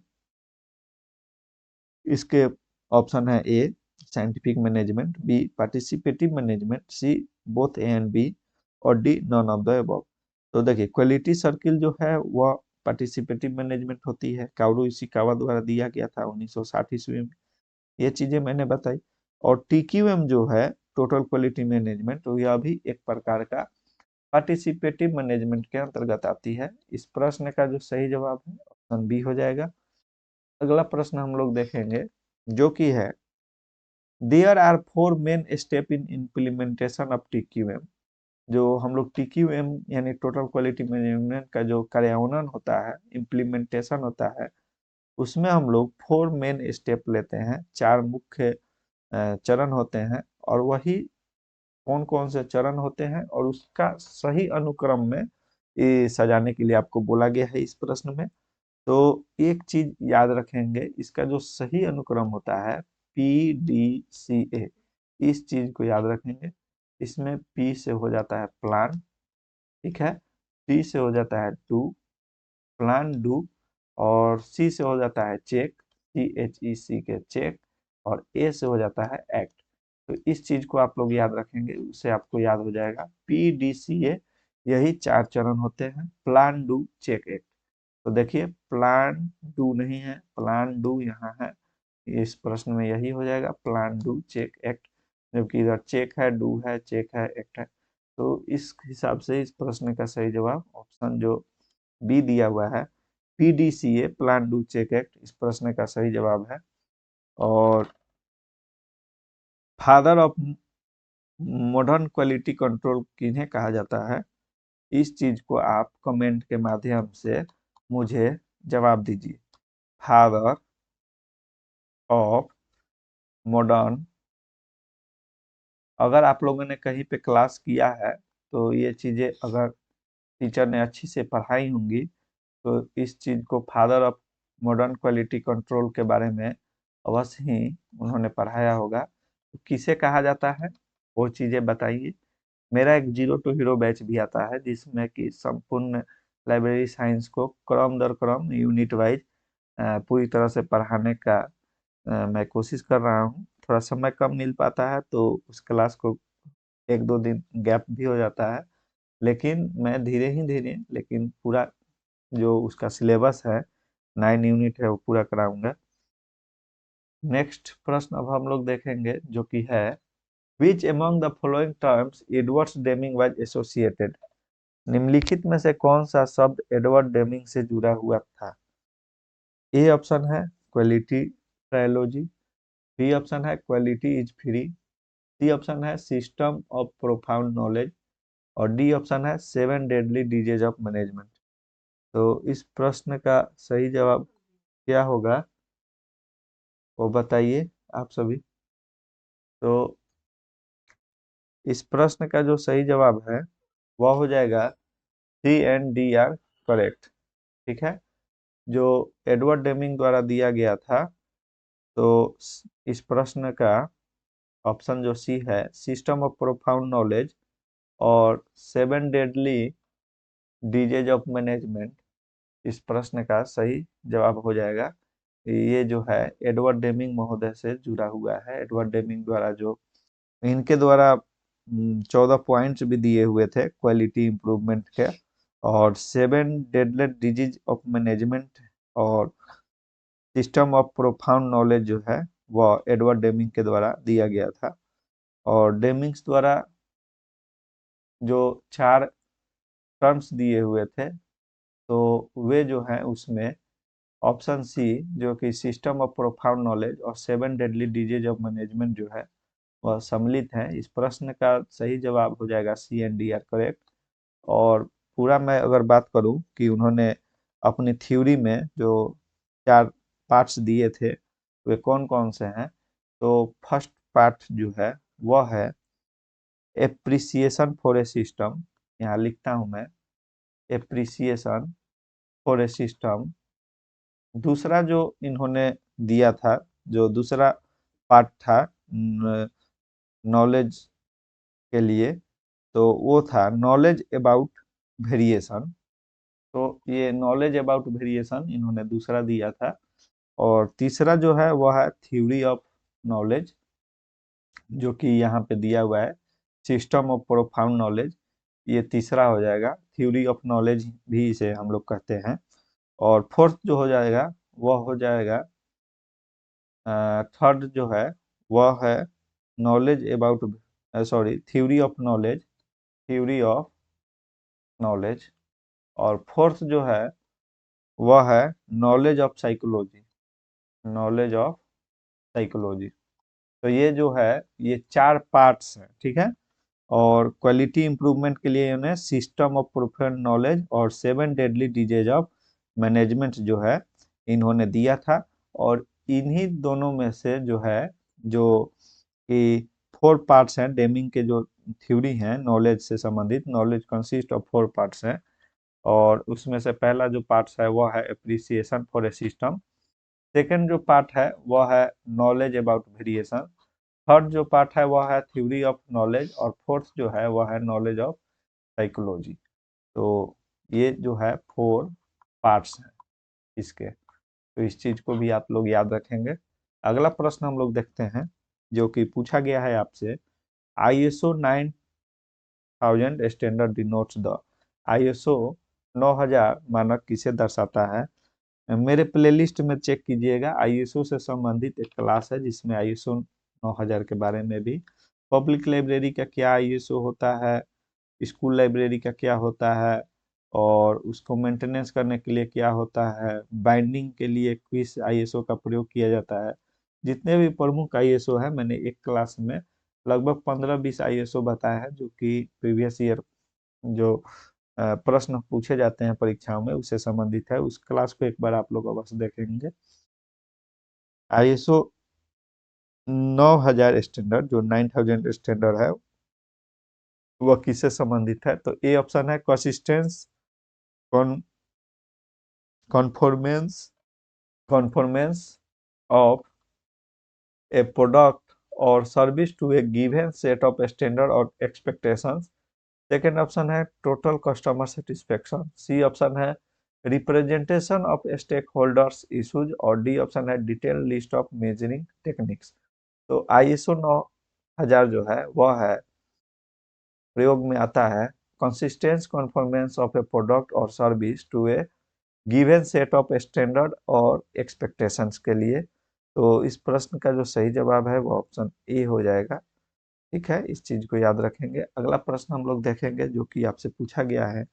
इसके ऑप्शन है A scientific management, B participative management, C both A and B और D none of the above. तो देखिए क्वालिटी सर्किल जो है वह पार्टिसिपेटिव मैनेजमेंट होती है, कावरू इशिकावा द्वारा दिया गया था 1960 ईस्वी में। ये चीजें मैंने बताई। और TQM जो है टोटल क्वालिटी मैनेजमेंट, तो यह भी एक प्रकार का पार्टिसिपेटिव मैनेजमेंट के अंतर्गत आती है। इस प्रश्न का जो सही जवाब है ऑप्शन बी हो जाएगा। अगला प्रश्न हम लोग देखेंगे जो कि है there are 4 main step in implementation of TQM। जो हम लोग TQM यानी टोटल क्वालिटी मैनेजमेंट का जो कार्यान्वयन होता है, इम्प्लीमेंटेशन होता है, उसमें हम लोग 4 मेन स्टेप लेते हैं, 4 मुख्य चरण होते हैं। और वही कौन कौन से चरण होते हैं और उसका सही अनुक्रम में ये सजाने के लिए आपको बोला गया है इस प्रश्न में। तो एक चीज याद रखेंगे, इसका जो सही अनुक्रम होता है PDCA, इस चीज को याद रखेंगे। इसमें P से हो जाता है प्लान, ठीक है, D से हो जाता है डू, प्लान डू, और C से हो जाता है चेक, CHEC के चेक, और A से हो जाता है एक्ट। तो इस चीज को आप लोग याद रखेंगे, उससे आपको याद हो जाएगा PDCA। यही 4 चरण होते हैं, प्लान डू चेक एक्ट। तो देखिए प्लान डू नहीं है, प्लान डू यहाँ है। इस प्रश्न में यही हो जाएगा प्लान डू चेक एक्ट, जबकि इधर चेक है, डू है, चेक है, एक्ट है। तो इस हिसाब से इस प्रश्न का सही जवाब ऑप्शन जो बी दिया हुआ है PDCA plan do check act, इस प्रश्न का सही जवाब है। और father of modern quality control किन्हें कहा जाता है, इस चीज को आप कमेंट के माध्यम से मुझे जवाब दीजिए। फादर ऑफ मॉडर्न, अगर आप लोगों ने कहीं पे क्लास किया है तो ये चीजें अगर टीचर ने अच्छी से पढ़ाई होंगी तो इस चीज को father of modern quality control के बारे में अवश्य ही उन्होंने पढ़ाया होगा। तो किसे कहा जाता है वो चीजें बताइए। मेरा एक जीरो टू हीरो बैच भी आता है जिसमें कि संपूर्ण लाइब्रेरी साइंस को क्रम दर क्रम यूनिट वाइज पूरी तरह से पढ़ाने का मैं कोशिश कर रहा हूँ। थोड़ा समय कम मिल पाता है तो उस क्लास को 1-2 दिन गैप भी हो जाता है। लेकिन मैं धीरे ही धीरे, लेकिन पूरा जो उसका सिलेबस है 9 यूनिट है वो पूरा कराऊंगा। नेक्स्ट प्रश्न अब हम लोग देखेंगे जो कि है which among the following terms Edward Deming was associated. निम्नलिखित में से कौन सा शब्द एडवर्ड डेमिंग से जुड़ा हुआ था। ए ऑप्शन है क्वालिटी ट्रायोलॉजी, बी ऑप्शन है quality is free, C option है सिस्टम ऑफ प्रोफाउंड नॉलेज, और डी ऑप्शन है 7 डेडली डिजीज ऑफ मैनेजमेंट। तो इस प्रश्न का सही जवाब क्या होगा वो बताइए आप सभी। तो इस प्रश्न का जो सही जवाब है वह हो जाएगा सी एंड डी आर करेक्ट। ठीक है, जो एडवर्ड डेमिंग द्वारा दिया गया था। तो इस प्रश्न का ऑप्शन जो सी है सिस्टम ऑफ प्रोफाउंड नॉलेज और 7 डेडली डिजीज ऑफ मैनेजमेंट, इस प्रश्न का सही जवाब हो जाएगा। ये जो है एडवर्ड डेमिंग महोदय से जुड़ा हुआ है। एडवर्ड डेमिंग द्वारा जो इनके द्वारा 14 पॉइंट्स भी दिए हुए थे क्वालिटी इंप्रूवमेंट के, और 7 डेडली डिजीज ऑफ मैनेजमेंट और सिस्टम ऑफ प्रोफाउंड नॉलेज जो है वह एडवर्ड डेमिंग के द्वारा दिया गया था। और डेमिंग्स द्वारा जो 4 टर्म्स दिए हुए थे तो वे जो हैं उसमें ऑप्शन सी जो कि सिस्टम ऑफ प्रोफाउंड नॉलेज और 7 डेडली डिजीज ऑफ मैनेजमेंट जो है वह सम्मिलित है। इस प्रश्न का सही जवाब हो जाएगा सी एंड डी आर करेक्ट। और पूरा मैं अगर बात करूं कि उन्होंने अपनी थ्योरी में जो 4 पार्ट्स दिए थे वे कौन कौन से हैं। तो फर्स्ट पार्ट जो है वह है एप्रिसिएशन फॉर ए सिस्टम, यहाँ लिखता हूं मैं एप्रिसिएशन फॉर ए सिस्टम। दूसरा जो इन्होंने दिया था, जो दूसरा पार्ट था नॉलेज के लिए, तो वो था नॉलेज अबाउट वेरिएशन। तो ये नॉलेज अबाउट वेरिएशन इन्होंने दूसरा दिया था। और तीसरा जो है वह है थ्योरी ऑफ नॉलेज, जो कि यहाँ पे दिया हुआ है सिस्टम ऑफ प्रोफाउंड नॉलेज। ये तीसरा हो जाएगा, थ्योरी ऑफ नॉलेज भी इसे हम लोग कहते हैं। और फोर्थ जो हो जाएगा वह हो जाएगा थर्ड जो है वह है knowledge about, sorry theory of knowledge, theory of knowledge. और फोर्थ जो है वह है knowledge of psychology, knowledge of psychology. तो ये जो है ये 4 पार्ट्स हैं। ठीक है, और क्वालिटी इंप्रूवमेंट के लिए इन्हें सिस्टम ऑफ प्रोफाउंड नॉलेज और 7 डेडली डिजीज ऑफ मैनेजमेंट जो है इन्होंने दिया था। और इन्हीं दोनों में से जो है जो कि 4 पार्ट्स हैं डेमिंग के जो थ्योरी हैं नॉलेज से संबंधित, नॉलेज कंसिस्ट ऑफ 4 पार्ट्स हैं। और उसमें से पहला जो पार्ट है वह है appreciation for a system, second जो पार्ट है वह है नॉलेज अबाउट वेरिएशन, थर्ड जो पार्ट है वह है थ्योरी ऑफ नॉलेज, और फोर्थ जो है वह है नॉलेज ऑफ साइकोलॉजी। तो ये जो है 4 पार्ट्स हैं इसके। तो इस चीज को भी आप लोग याद रखेंगे। अगला प्रश्न हम लोग देखते हैं जो कि पूछा गया है आपसे ISO 9000 standard denotes the. ISO 9000 मानक किसे दर्शाता है। मेरे प्लेलिस्ट में चेक कीजिएगा, ISO से संबंधित एक क्लास है जिसमें ISO 9000 के बारे में भी, पब्लिक लाइब्रेरी का क्या ISO होता है, स्कूल लाइब्रेरी का क्या होता है, और उसको मेंटेनेंस करने के लिए क्या होता है, बाइंडिंग के लिए किस ISO का प्रयोग किया जाता है। जितने भी प्रमुख ISO है मैंने एक क्लास में लगभग 15-20 ISO बताया है, जो कि प्रीवियस ईयर जो प्रश्न पूछे जाते हैं परीक्षाओं में उससे संबंधित है। उस क्लास को एक बार आप लोग अवश्य देखेंगे। ISO 9000 स्टैंडर्ड, जो 9000 स्टैंडर्ड है वह किससे संबंधित है। तो ए ऑप्शन है consistence, conformance, conformance of a product और service to a given set of standard और एक्सपेक्टेशंस। सेकेंड ऑप्शन है total customer satisfaction, C option है representation of stakeholders issues, और डी ऑप्शन है detail list of measuring techniques. तो ISO 9000 जो है वह है प्रयोग में आता है consistence conformance of a product और service to a given set of standard और एक्सपेक्टेशंस के लिए। तो इस प्रश्न का जो सही जवाब है वो ऑप्शन ए हो जाएगा। ठीक है, इस चीज को याद रखेंगे। अगला प्रश्न हम लोग देखेंगे जो कि आपसे पूछा गया है,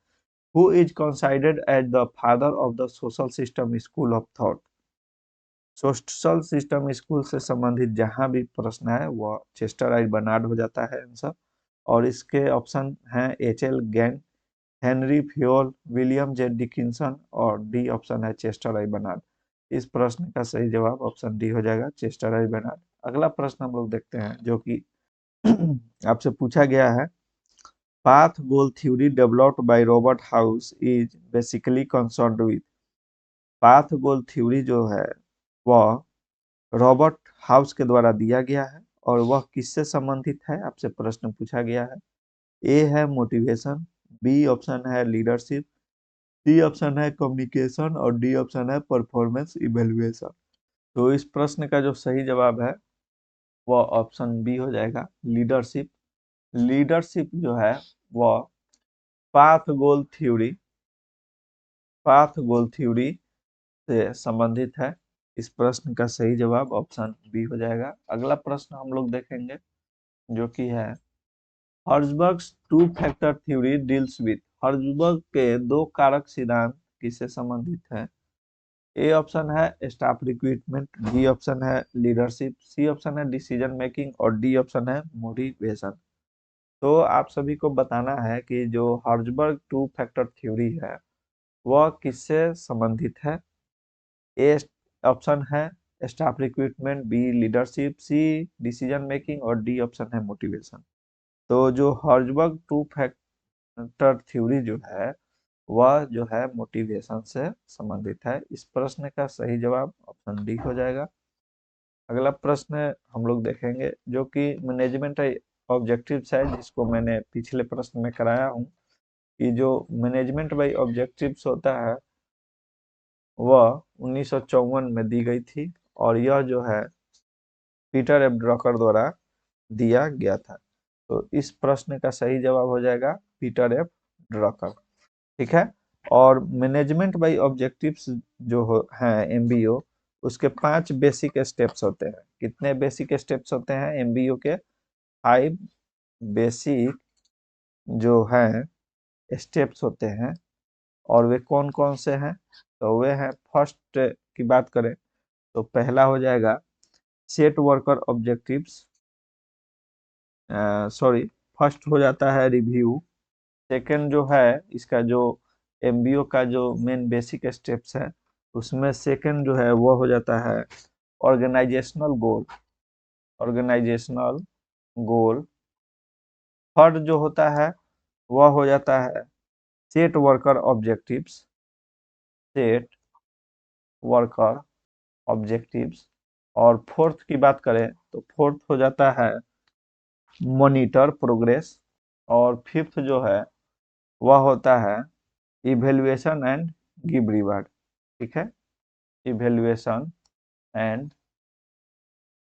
who is considered as the father of the social system school of thought. Social system school से संबंधित जहां भी प्रश्न है वह चेस्टर आई बर्नार्ड हो जाता है आंसर। और इसके ऑप्शन हैं HL. Gantt, Henry Fayol, William J Dickinson और डी ऑप्शन है चेस्टर आई बर्नार्ड। इस प्रश्न का सही जवाब ऑप्शन डी हो जाएगा, चेस्टर आई बर्नार्ड। अगला प्रश्न हम लोग देखते हैं जो कि आपसे पूछा गया है, path goal theory developed by Robert house is basically concerned with. Path goal theory जो है वह रॉबर्ट हाउस के द्वारा दिया गया है और वह किससे संबंधित है, आपसे प्रश्न पूछा गया है। ए है मोटिवेशन, बी ऑप्शन है लीडरशिप, सी ऑप्शन है कम्युनिकेशन और डी ऑप्शन है परफॉर्मेंस इवेल्युएशन। तो इस प्रश्न का जो सही जवाब है वह ऑप्शन बी हो जाएगा, लीडरशिप। लीडरशिप जो है वह पाथ गोल थ्योरी से संबंधित है। इस प्रश्न का सही जवाब ऑप्शन बी हो जाएगा। अगला प्रश्न हम लोग देखेंगे जो कि है, Herzberg's two factor theory deals with. Herzberg के दो कारक सिद्धांत किससे संबंधित है। ए ऑप्शन है स्टाफ रिक्रूटमेंट, बी ऑप्शन है लीडरशिप, सी ऑप्शन है डिसीजन मेकिंग और डी ऑप्शन है मोटिवेशन। तो आप सभी को बताना है कि जो हर्ट्जबर्ग टू फैक्टर थ्योरी है वह किससे संबंधित है। ए ऑप्शन है स्टाफ रिक्रूटमेंट, बी लीडरशिप, सी डिसीजन मेकिंग और डी ऑप्शन है मोटिवेशन। तो जो हर्ट्जबर्ग टू फैक्टर थ्योरी जो है वह जो है मोटिवेशन से संबंधित है। इस प्रश्न का सही जवाब ऑप्शन डी हो जाएगा। अगला प्रश्न हम लोग देखेंगे जो कि मैनेजमेंट ऑब्जेक्टिव्स है, जिसको मैंने पिछले प्रश्न में कराया हूँ कि जो मैनेजमेंट बाय ऑब्जेक्टिव्स होता है वह 1954 में दी गई थी और यह जो है पीटर एफ ड्रकर द्वारा दिया गया था। तो इस प्रश्न का सही जवाब हो जाएगा पीटर एफ ड्रकर। ठीक है, और मैनेजमेंट बाय ऑब्जेक्टिव्स जो हैं एमबीओ, उसके 5 बेसिक स्टेप्स होते हैं। कितने बेसिक स्टेप्स होते हैं एमबीओ के? 5 बेसिक जो हैं स्टेप्स होते हैं। और वे कौन कौन से हैं? तो वे हैं, फर्स्ट की बात करें तो पहला हो जाएगा set worker objectives, sorry, first हो जाता है रिव्यू। सेकंड जो है इसका जो एमबीओ का जो मेन बेसिक स्टेप्स है उसमें सेकंड जो है वो हो जाता है ऑर्गेनाइजेशनल गोल। ऑर्गेनाइजेशनल गोल। थर्ड जो होता है वह हो जाता है set worker objectives. Set worker objectives. और फोर्थ की बात करें तो फोर्थ हो जाता है मॉनिटर प्रोग्रेस। और फिफ्थ जो है वह होता है इवेल्युएशन एंड गिव रिवार्ड। ठीक है, इवेल्युएशन एंड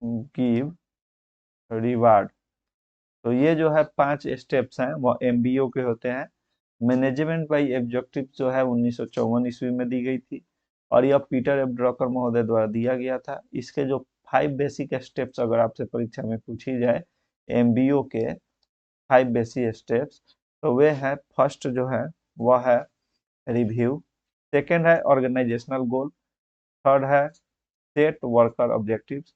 गिव रिवार्ड। तो ये जो है 5 स्टेप्स हैं वो एमबीओ के होते हैं। मैनेजमेंट बाय ऑब्जेक्टिव जो है 1954 ईस्वी में दी गई थी और यह पीटर एफ ड्रकर महोदय द्वारा दिया गया था। इसके जो 5 बेसिक स्टेप्स अगर आपसे परीक्षा में पूछी जाए एमबीओ के 5 बेसिक स्टेप्स, तो वे हैं, फर्स्ट जो है वह है रिव्यू, सेकेंड है ऑर्गेनाइजेशनल गोल, थर्ड है सेट वर्कर ऑब्जेक्टिव्स,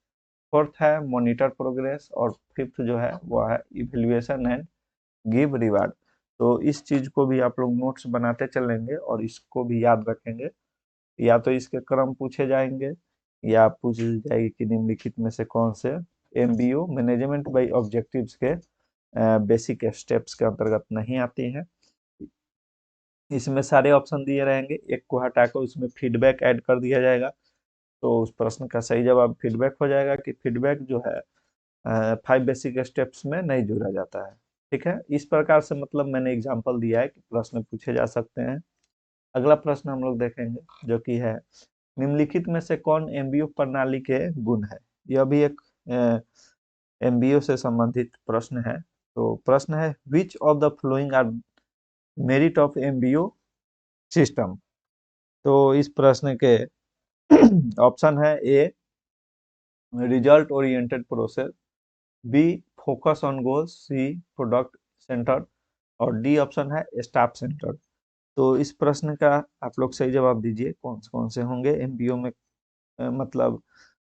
फोर्थ है मॉनिटर प्रोग्रेस और फिफ्थ जो है वो है इवेल्युएशन एंड गिव रिवार्ड। तो इस चीज को भी आप लोग नोट्स बनाते चलेंगे और इसको भी याद रखेंगे। या तो इसके क्रम पूछे जाएंगे या पूछ जाएगी कि निम्नलिखित में से कौन से एमबीओ मैनेजमेंट बाय ऑब्जेक्टिव्स के बेसिक स्टेप्स के अंतर्गत नहीं आती हैं। इसमें सारे ऑप्शन दिए रहेंगे, एक को हटाकर उसमें फीडबैक ऐड कर दिया जाएगा। तो उस प्रश्न का सही जवाब फीडबैक हो जाएगा कि फीडबैक जो है 5 बेसिक स्टेप्स में नहीं जोड़ा जाता है। ठीक है, इस प्रकार से मतलब मैंने एग्जांपल दिया है कि प्रश्न पूछे जा सकते हैं। अगला प्रश्न हम लोग देखेंगे जो कि है, निम्नलिखित में से कौन एमबीओ प्रणाली के गुण है। यह भी एक एमबीओ से संबंधित प्रश्न है। तो प्रश्न है, which of the following are merit of MBO system. तो इस प्रश्न के ऑप्शन है A result oriented process, B focus on goals, C product center और डी ऑप्शन है स्टाफ सेंटर। तो इस प्रश्न का आप लोग सही जवाब दीजिए, कौन से होंगे एमबीओ में। मतलब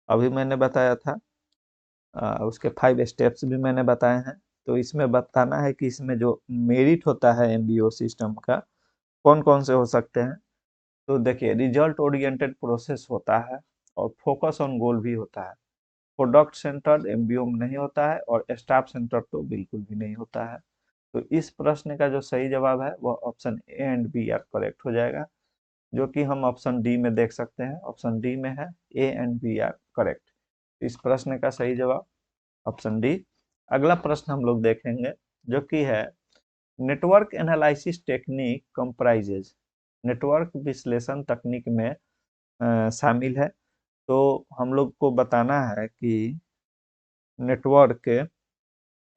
अभी मैंने बताया था, उसके 5 स्टेप्स भी मैंने बताए हैं। तो इसमें बताना है कि इसमें जो मेरिट होता है एमबीओ सिस्टम का कौन कौन से हो सकते हैं। तो देखिए, रिजल्ट ओरिएंटेड प्रोसेस होता है और फोकस ऑन गोल भी होता है। प्रोडक्ट सेंटर एमबीओ में नहीं होता है और स्टाफ सेंटर तो बिल्कुल भी नहीं होता है। तो इस प्रश्न का जो सही जवाब है वह option A and B are correct हो जाएगा, जो कि हम ऑप्शन डी में देख सकते हैं। ऑप्शन डी में है A and B are correct. इस प्रश्न का सही जवाब ऑप्शन डी। अगला प्रश्न हम लोग देखेंगे, जो कि है network analysis technique comprises. Network विश्लेषण तकनीक में शामिल है। तो हम लोग को बताना है कि नेटवर्क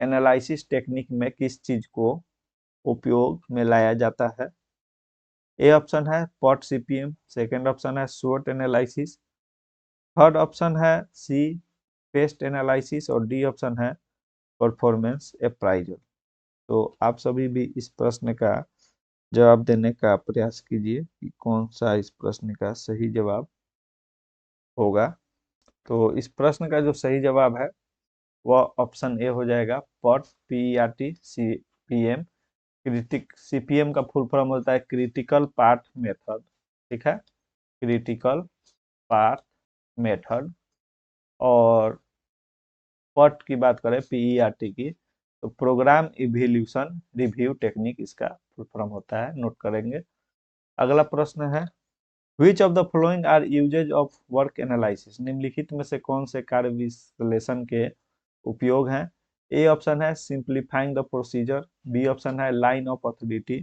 एनालिसिस टेक्निक में किस चीज को उपयोग में लाया जाता है। ए ऑप्शन है पॉट सीपीएम, सेकंड ऑप्शन है शॉर्ट एनालिसिस, थर्ड ऑप्शन है सी पेस्ट एनालिसिस और डी ऑप्शन है परफॉर्मेंस अप्राइजल। तो आप सभी भी इस प्रश्न का जवाब देने का प्रयास कीजिए कि कौन सा इस प्रश्न का सही जवाब होगा। तो इस प्रश्न का जो सही जवाब है वह ऑप्शन ए हो जाएगा, पॉट पीईआरटी सीपीएम। सीपीएम का फुल फॉर्म होता है क्रिटिकल पाथ मेथड। ठीक है, क्रिटिकल पाथ मेथड। और पट की बात करें पीईआरटी की, तो प्रोग्राम इवैल्यूएशन रिव्यू टेक्निक इसका फुल फॉर्म होता है, नोट करेंगे। अगला प्रश्न है which of the following are uses of work analysis. निम्नलिखित में से कौन से कार्य विश्लेषण के उपयोग हैं। ए ऑप्शन है simplifying the procedure, B option है line of authority,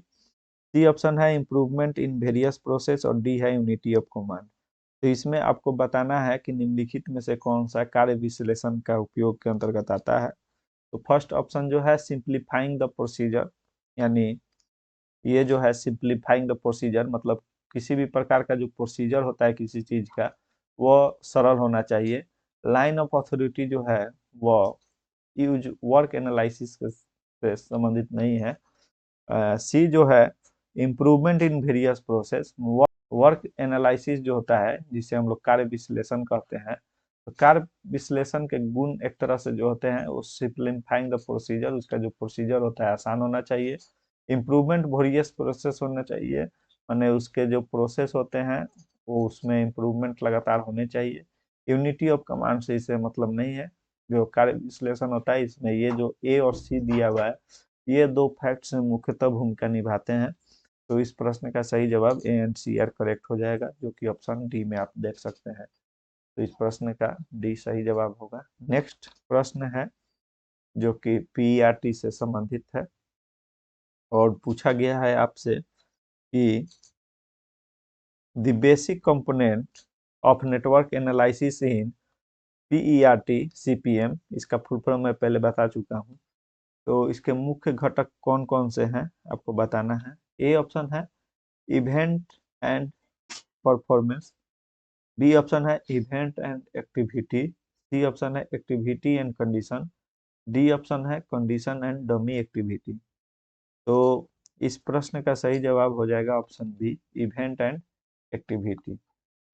C option है इम्प्रूवमेंट इन वेरियस प्रोसेस और डी है यूनिटी ऑफ कमांड। तो इसमें आपको बताना है कि निम्नलिखित में से कौन सा कार्य विश्लेषण का उपयोग के अंतर्गत आता है। तो फर्स्ट ऑप्शन जो है सिंप्लीफाइंग द प्रोसीजर, यानी ये जो है सिंप्लीफाइंग द प्रोसीजर मतलब किसी भी प्रकार का जो प्रोसीजर होता है किसी चीज का वो सरल होना चाहिए। लाइन ऑफ अथॉरिटी जो है वो यूज वर्क एनालिसिस से संबंधित नहीं है। सी जो है improvement in various process, work analysis जो होता है जिसे हम लोग कार्य विश्लेषण कहते हैं, तो कार्य विश्लेषण के गुण एक तरह से जो होते हैं वो सिंप्लीफाइंग द प्रोसीजर, उसका जो प्रोसीजर होता है आसान होना चाहिए। इम्प्रूवमेंट वेरियस प्रोसेस होना चाहिए, माने उसके जो प्रोसेस होते हैं वो उसमें इम्प्रूवमेंट लगातार होने चाहिए। यूनिटी ऑफ कमांड से इसे मतलब नहीं है। जो कार्य विश्लेषण होता है इसमें ये जो ए और सी दिया हुआ है ये दो फैक्ट्स मुख्यतः भूमिका निभाते हैं। तो इस प्रश्न का सही जवाब A and C are correct हो जाएगा, जो कि ऑप्शन डी में आप देख सकते हैं। तो इस प्रश्न का डी सही जवाब होगा। नेक्स्ट प्रश्न है जो कि पीईआरटी से संबंधित है और पूछा गया है आपसे कि the basic component of network analysis in PERT CPM, इसका फुल फॉर्म मैं पहले बता चुका हूँ। तो इसके मुख्य घटक कौन कौन से हैं आपको बताना है। ए ऑप्शन है event and performance, B option है event and activity, C option है activity and condition, D option है कंडीशन एंड डमी एक्टिविटी। तो इस प्रश्न का सही जवाब हो जाएगा option B event and activity.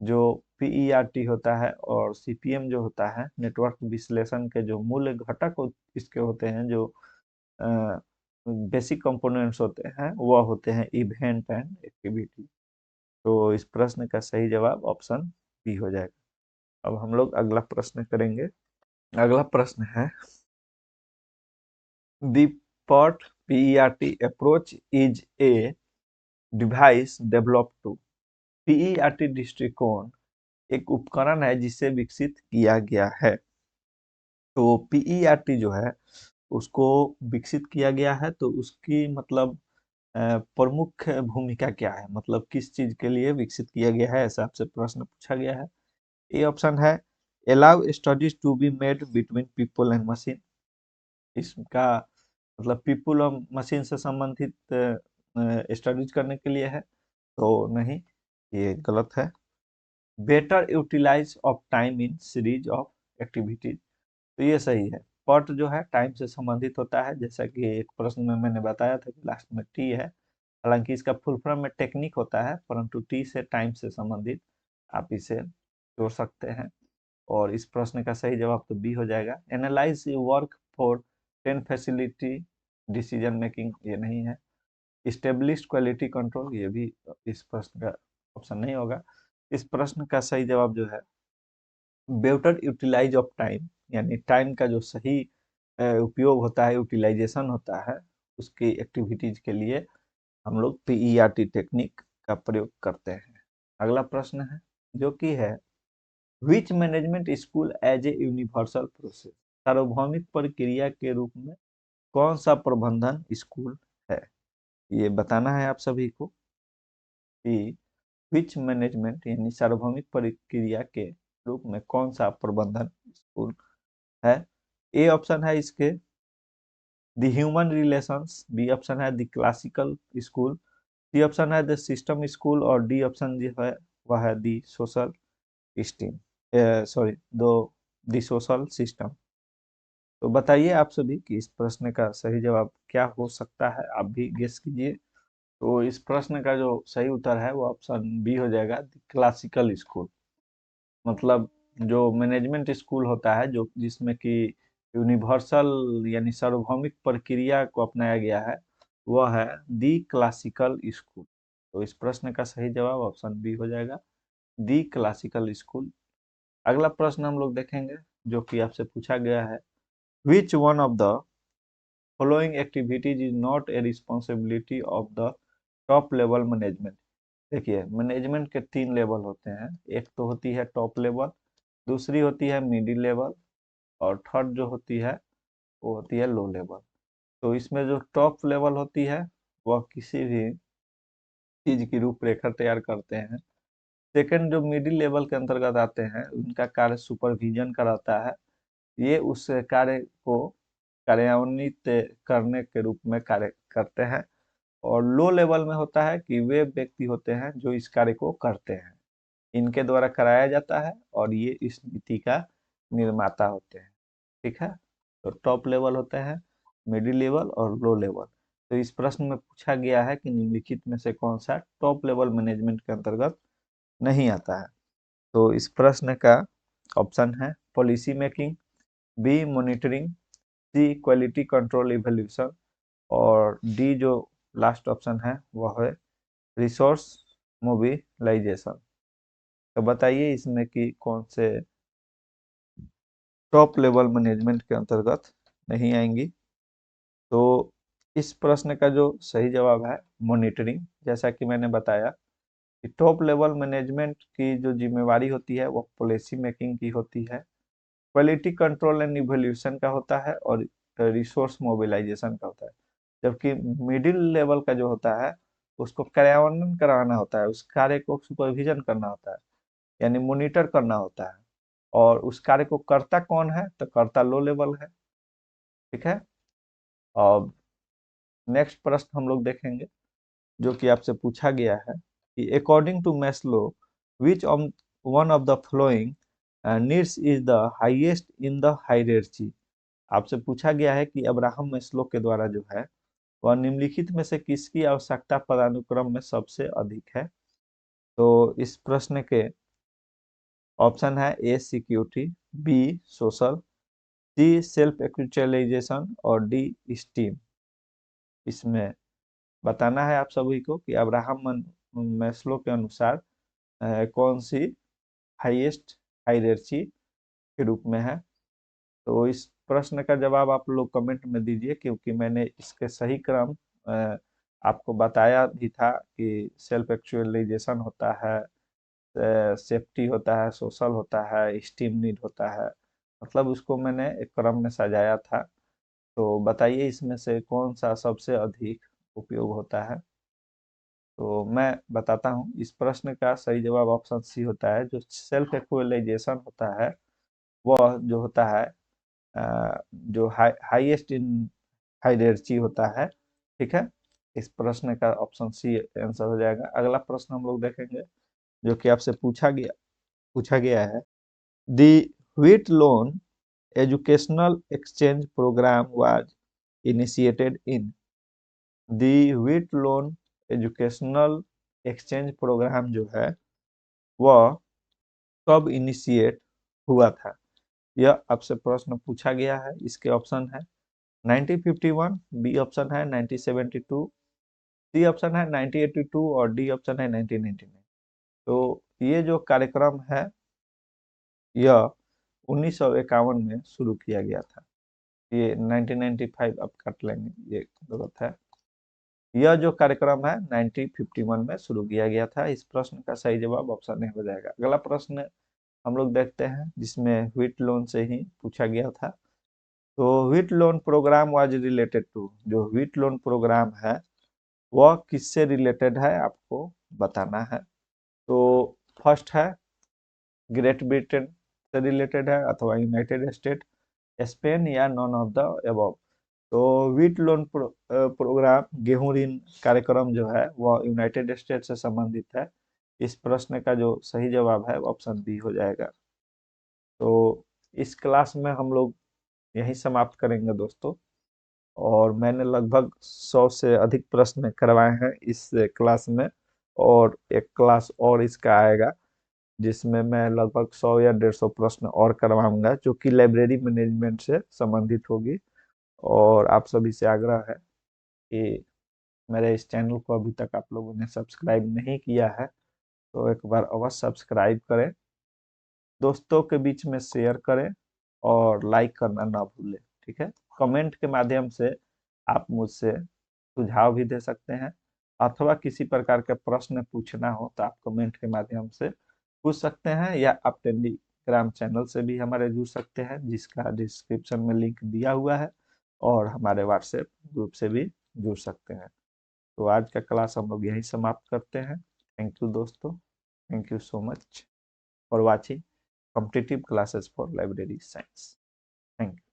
जो पीईआरटी होता है और सीपीएम जो होता है नेटवर्क विश्लेषण के जो मूल घटक इसके होते हैं, जो बेसिक कंपोनेंट्स होते हैं वह होते हैं इवेंट एंड एक्टिविटी। तो इस प्रश्न का सही जवाब ऑप्शन बी हो जाएगा। अब हम लोग अगला प्रश्न करेंगे। अगला प्रश्न है the pot PERT approach is a device develop to. PERT दृष्टिकोण एक उपकरण है जिसे विकसित किया गया है। तो पीईआरटी जो है उसको विकसित किया गया है, तो उसकी मतलब प्रमुख भूमिका क्या है, मतलब किस चीज के लिए विकसित किया गया है, ऐसा आपसे प्रश्न पूछा गया है। ए ऑप्शन है allow studies to be made between people and machine. इसका मतलब पीपल और मशीन से संबंधित स्टडीज करने के लिए है, तो नहीं, ये गलत है। Better utilize of time in series of activities, तो ये सही है। पट जो है टाइम से संबंधित होता है, जैसा कि एक प्रश्न में मैंने बताया था कि लास्ट में टी है, हालांकि इसका फुल फॉर्म में टेक्निक होता है, परंतु टी से टाइम से संबंधित आप इसे जोड़ सकते हैं। और इस प्रश्न का सही जवाब तो बी हो जाएगा। Analyse work for 10 facility decision making, ये नहीं है। इस्टेब्लिश्ड क्वालिटी कंट्रोल, ये भी इस प्रश्न का ऑप्शन नहीं होगा। इस प्रश्न का सही जवाब जो है बेटर यूटिलाइज ऑफ टाइम, यानी टाइम का जो सही उपयोग होता है, यूटिलाइजेशन होता है उसकी एक्टिविटीज के लिए हम लोग पीईआरटी टेक्निक का प्रयोग करते हैं। अगला प्रश्न है जो कि है which management school as a universal process, सार्वभौमिक प्रक्रिया के रूप में कौन सा प्रबंधन स्कूल है। ये बताना है आप सभी को कि विच मैनेजमेंट यानी सार्वभौमिक प्रक्रिया के रूप में कौन सा प्रबंधन स्कूल है। ए ऑप्शन है इसके the human relations, B option है the classical school, C option है द सिस्टम स्कूल, और डी ऑप्शन जो है वह है दी सोशल स्टीम, सॉरी दो दी सोशल सिस्टम। तो बताइए आप सभी कि इस प्रश्न का सही जवाब क्या हो सकता है, आप भी गेस कीजिए। तो इस प्रश्न का जो सही उत्तर है वो ऑप्शन बी हो जाएगा, क्लासिकल स्कूल। मतलब जो मैनेजमेंट स्कूल होता है जो जिसमें कि यूनिवर्सल यानी सार्वभौमिक प्रक्रिया को अपनाया गया है, वह है दी क्लासिकल स्कूल। तो इस प्रश्न का सही जवाब ऑप्शन बी हो जाएगा, दी क्लासिकल स्कूल। अगला प्रश्न हम लोग देखेंगे जो कि आपसे पूछा गया है विच one of the following activities is not a responsibility of the top level management. देखिए मैनेजमेंट के 3 लेवल होते हैं, एक तो होती है टॉप लेवल, दूसरी होती है मिडिल लेवल, और थर्ड जो होती है वो होती है लो लेवल। तो इसमें जो टॉप लेवल होती है वह किसी भी चीज की रूपरेखा तैयार करते हैं। सेकंड जो मिडिल लेवल के अंतर्गत आते हैं उनका कार्य सुपरविजन कराता है, ये उस कार्य को कार्यान्वित करने के रूप में कार्य करते हैं। और लो लेवल में होता है कि वे व्यक्ति होते हैं जो इस कार्य को करते हैं, इनके द्वारा कराया जाता है और ये इस नीति का निर्माता होते हैं। ठीक है, तो टॉप लेवल होते हैं, मिडिल लेवल और लो लेवल। तो इस प्रश्न में पूछा गया है कि निम्नलिखित में से कौन सा टॉप लेवल मैनेजमेंट के अंतर्गत नहीं आता है। तो इस प्रश्न का ऑप्शन है पॉलिसी मेकिंग, बी मॉनिटरिंग, सी क्वालिटी कंट्रोल इवैल्यूएशन, और डी जो लास्ट ऑप्शन है वह है रिसोर्स मोबिलाइजेशन। तो बताइए इसमें कि कौन से टॉप लेवल मैनेजमेंट के अंतर्गत नहीं आएंगी। तो इस प्रश्न का जो सही जवाब है मॉनिटरिंग। जैसा कि मैंने बताया कि टॉप लेवल मैनेजमेंट की जो जिम्मेवारी होती है वो पॉलिसी मेकिंग की होती है, क्वालिटी कंट्रोल एंड इवोल्यूशन का होता है, और रिसोर्स मोबिलाइजेशन का होता है। जबकि मिडिल लेवल का जो होता है उसको कार्यान्वयन कराना होता है, उस कार्य को सुपरविजन करना होता है, यानी मॉनिटर करना होता है। और उस कार्य को करता कौन है, तो करता लो लेवल है। ठीक है, और नेक्स्ट प्रश्न हम लोग देखेंगे जो कि आपसे पूछा गया है कि according to Maslow which one of the following needs is the highest in the hierarchy. आपसे पूछा गया है कि अब्राहम मैस्लो के द्वारा जो है वह निम्नलिखित में से किसकी आवश्यकता पदानुक्रम में सबसे अधिक है। तो इस प्रश्न के ऑप्शन है ए सिक्योरिटी, बी सोशल, सी सेल्फ एक्चुअलाइजेशन, और डी स्टीम। इसमें बताना है आप सभी को कि अब्राहम मैस्लो के अनुसार कौन सी हाईएस्ट हायरार्ची के रूप में है। तो इस प्रश्न का जवाब आप लोग कमेंट में दीजिए, क्योंकि मैंने इसके सही क्रम आपको बताया भी था कि सेल्फ एक्चुअलाइजेशन होता है, सेफ्टी होता है, सोशल होता है, स्टीम नीड होता है, मतलब उसको मैंने एक क्रम में सजाया था। तो बताइए इसमें से कौन सा सबसे अधिक उपयोग होता है। तो मैं बताता हूँ, इस प्रश्न का सही जवाब ऑप्शन सी होता है। जो सेल्फ एक्चुअलाइजेशन होता है वह जो होता है जो हाईएस्ट इन हायरार्ची होता है। ठीक है, इस प्रश्न का ऑप्शन सी आंसर हो जाएगा। अगला प्रश्न हम लोग देखेंगे जो कि आपसे पूछा गया है। The wheat loan educational exchange programme was initiated in. The wheat loan educational exchange programme जो है वह कब इनिशिएट हुआ था, यह आपसे प्रश्न पूछा गया है। इसके ऑप्शन है 1951, बी ऑप्शन है 1972, सी ऑप्शन है 1982 और डी ऑप्शन है 1999। तो ये जो कार्यक्रम है यह 1951 में शुरू किया गया था। ये 1995 अब काट लेंगे, ये गलत है। यह जो कार्यक्रम है 1951 में शुरू किया गया था। इस प्रश्न का सही जवाब ऑप्शन ए हो जाएगा। अगला प्रश्न हम लोग देखते हैं जिसमें व्हीट लोन से ही पूछा गया था। तो wheat loan program was related to, जो व्हीट लोन प्रोग्राम है वह किससे रिलेटेड है आपको बताना है। तो फर्स्ट है ग्रेट ब्रिटेन से रिलेटेड है अथवा यूनाइटेड स्टेट, स्पेन या नॉन ऑफ द अबव। तो व्हीट लोन प्रोग्राम गेहूं ऋण कार्यक्रम जो है वह यूनाइटेड स्टेट से संबंधित है। इस प्रश्न का जो सही जवाब है ऑप्शन बी हो जाएगा। तो इस क्लास में हम लोग यहीं समाप्त करेंगे दोस्तों। और मैंने लगभग 100 से अधिक प्रश्न करवाए हैं इस क्लास में, और एक क्लास और इसका आएगा जिसमें मैं लगभग 100 या 150 प्रश्न और करवाऊंगा जो कि लाइब्रेरी मैनेजमेंट से संबंधित होगी। और आप सभी से आग्रह है कि मेरे इस चैनल को अभी तक आप लोगों ने सब्सक्राइब नहीं किया है तो एक बार अवश्य सब्सक्राइब करें, दोस्तों के बीच में शेयर करें और लाइक करना ना भूलें। ठीक है, कमेंट के माध्यम से आप मुझसे सुझाव भी दे सकते हैं, अथवा किसी प्रकार के प्रश्न पूछना हो तो आप कमेंट के माध्यम से पूछ सकते हैं, या आप टेलीग्राम चैनल से भी हमारे जुड़ सकते हैं जिसका डिस्क्रिप्शन में लिंक दिया हुआ है, और हमारे व्हाट्सएप ग्रुप से भी जुड़ सकते हैं। तो आज का क्लास हम लोग यहीं समाप्त करते हैं। थैंक यू दोस्तों, thank you so much for watching competitive classes for library science. Thank you.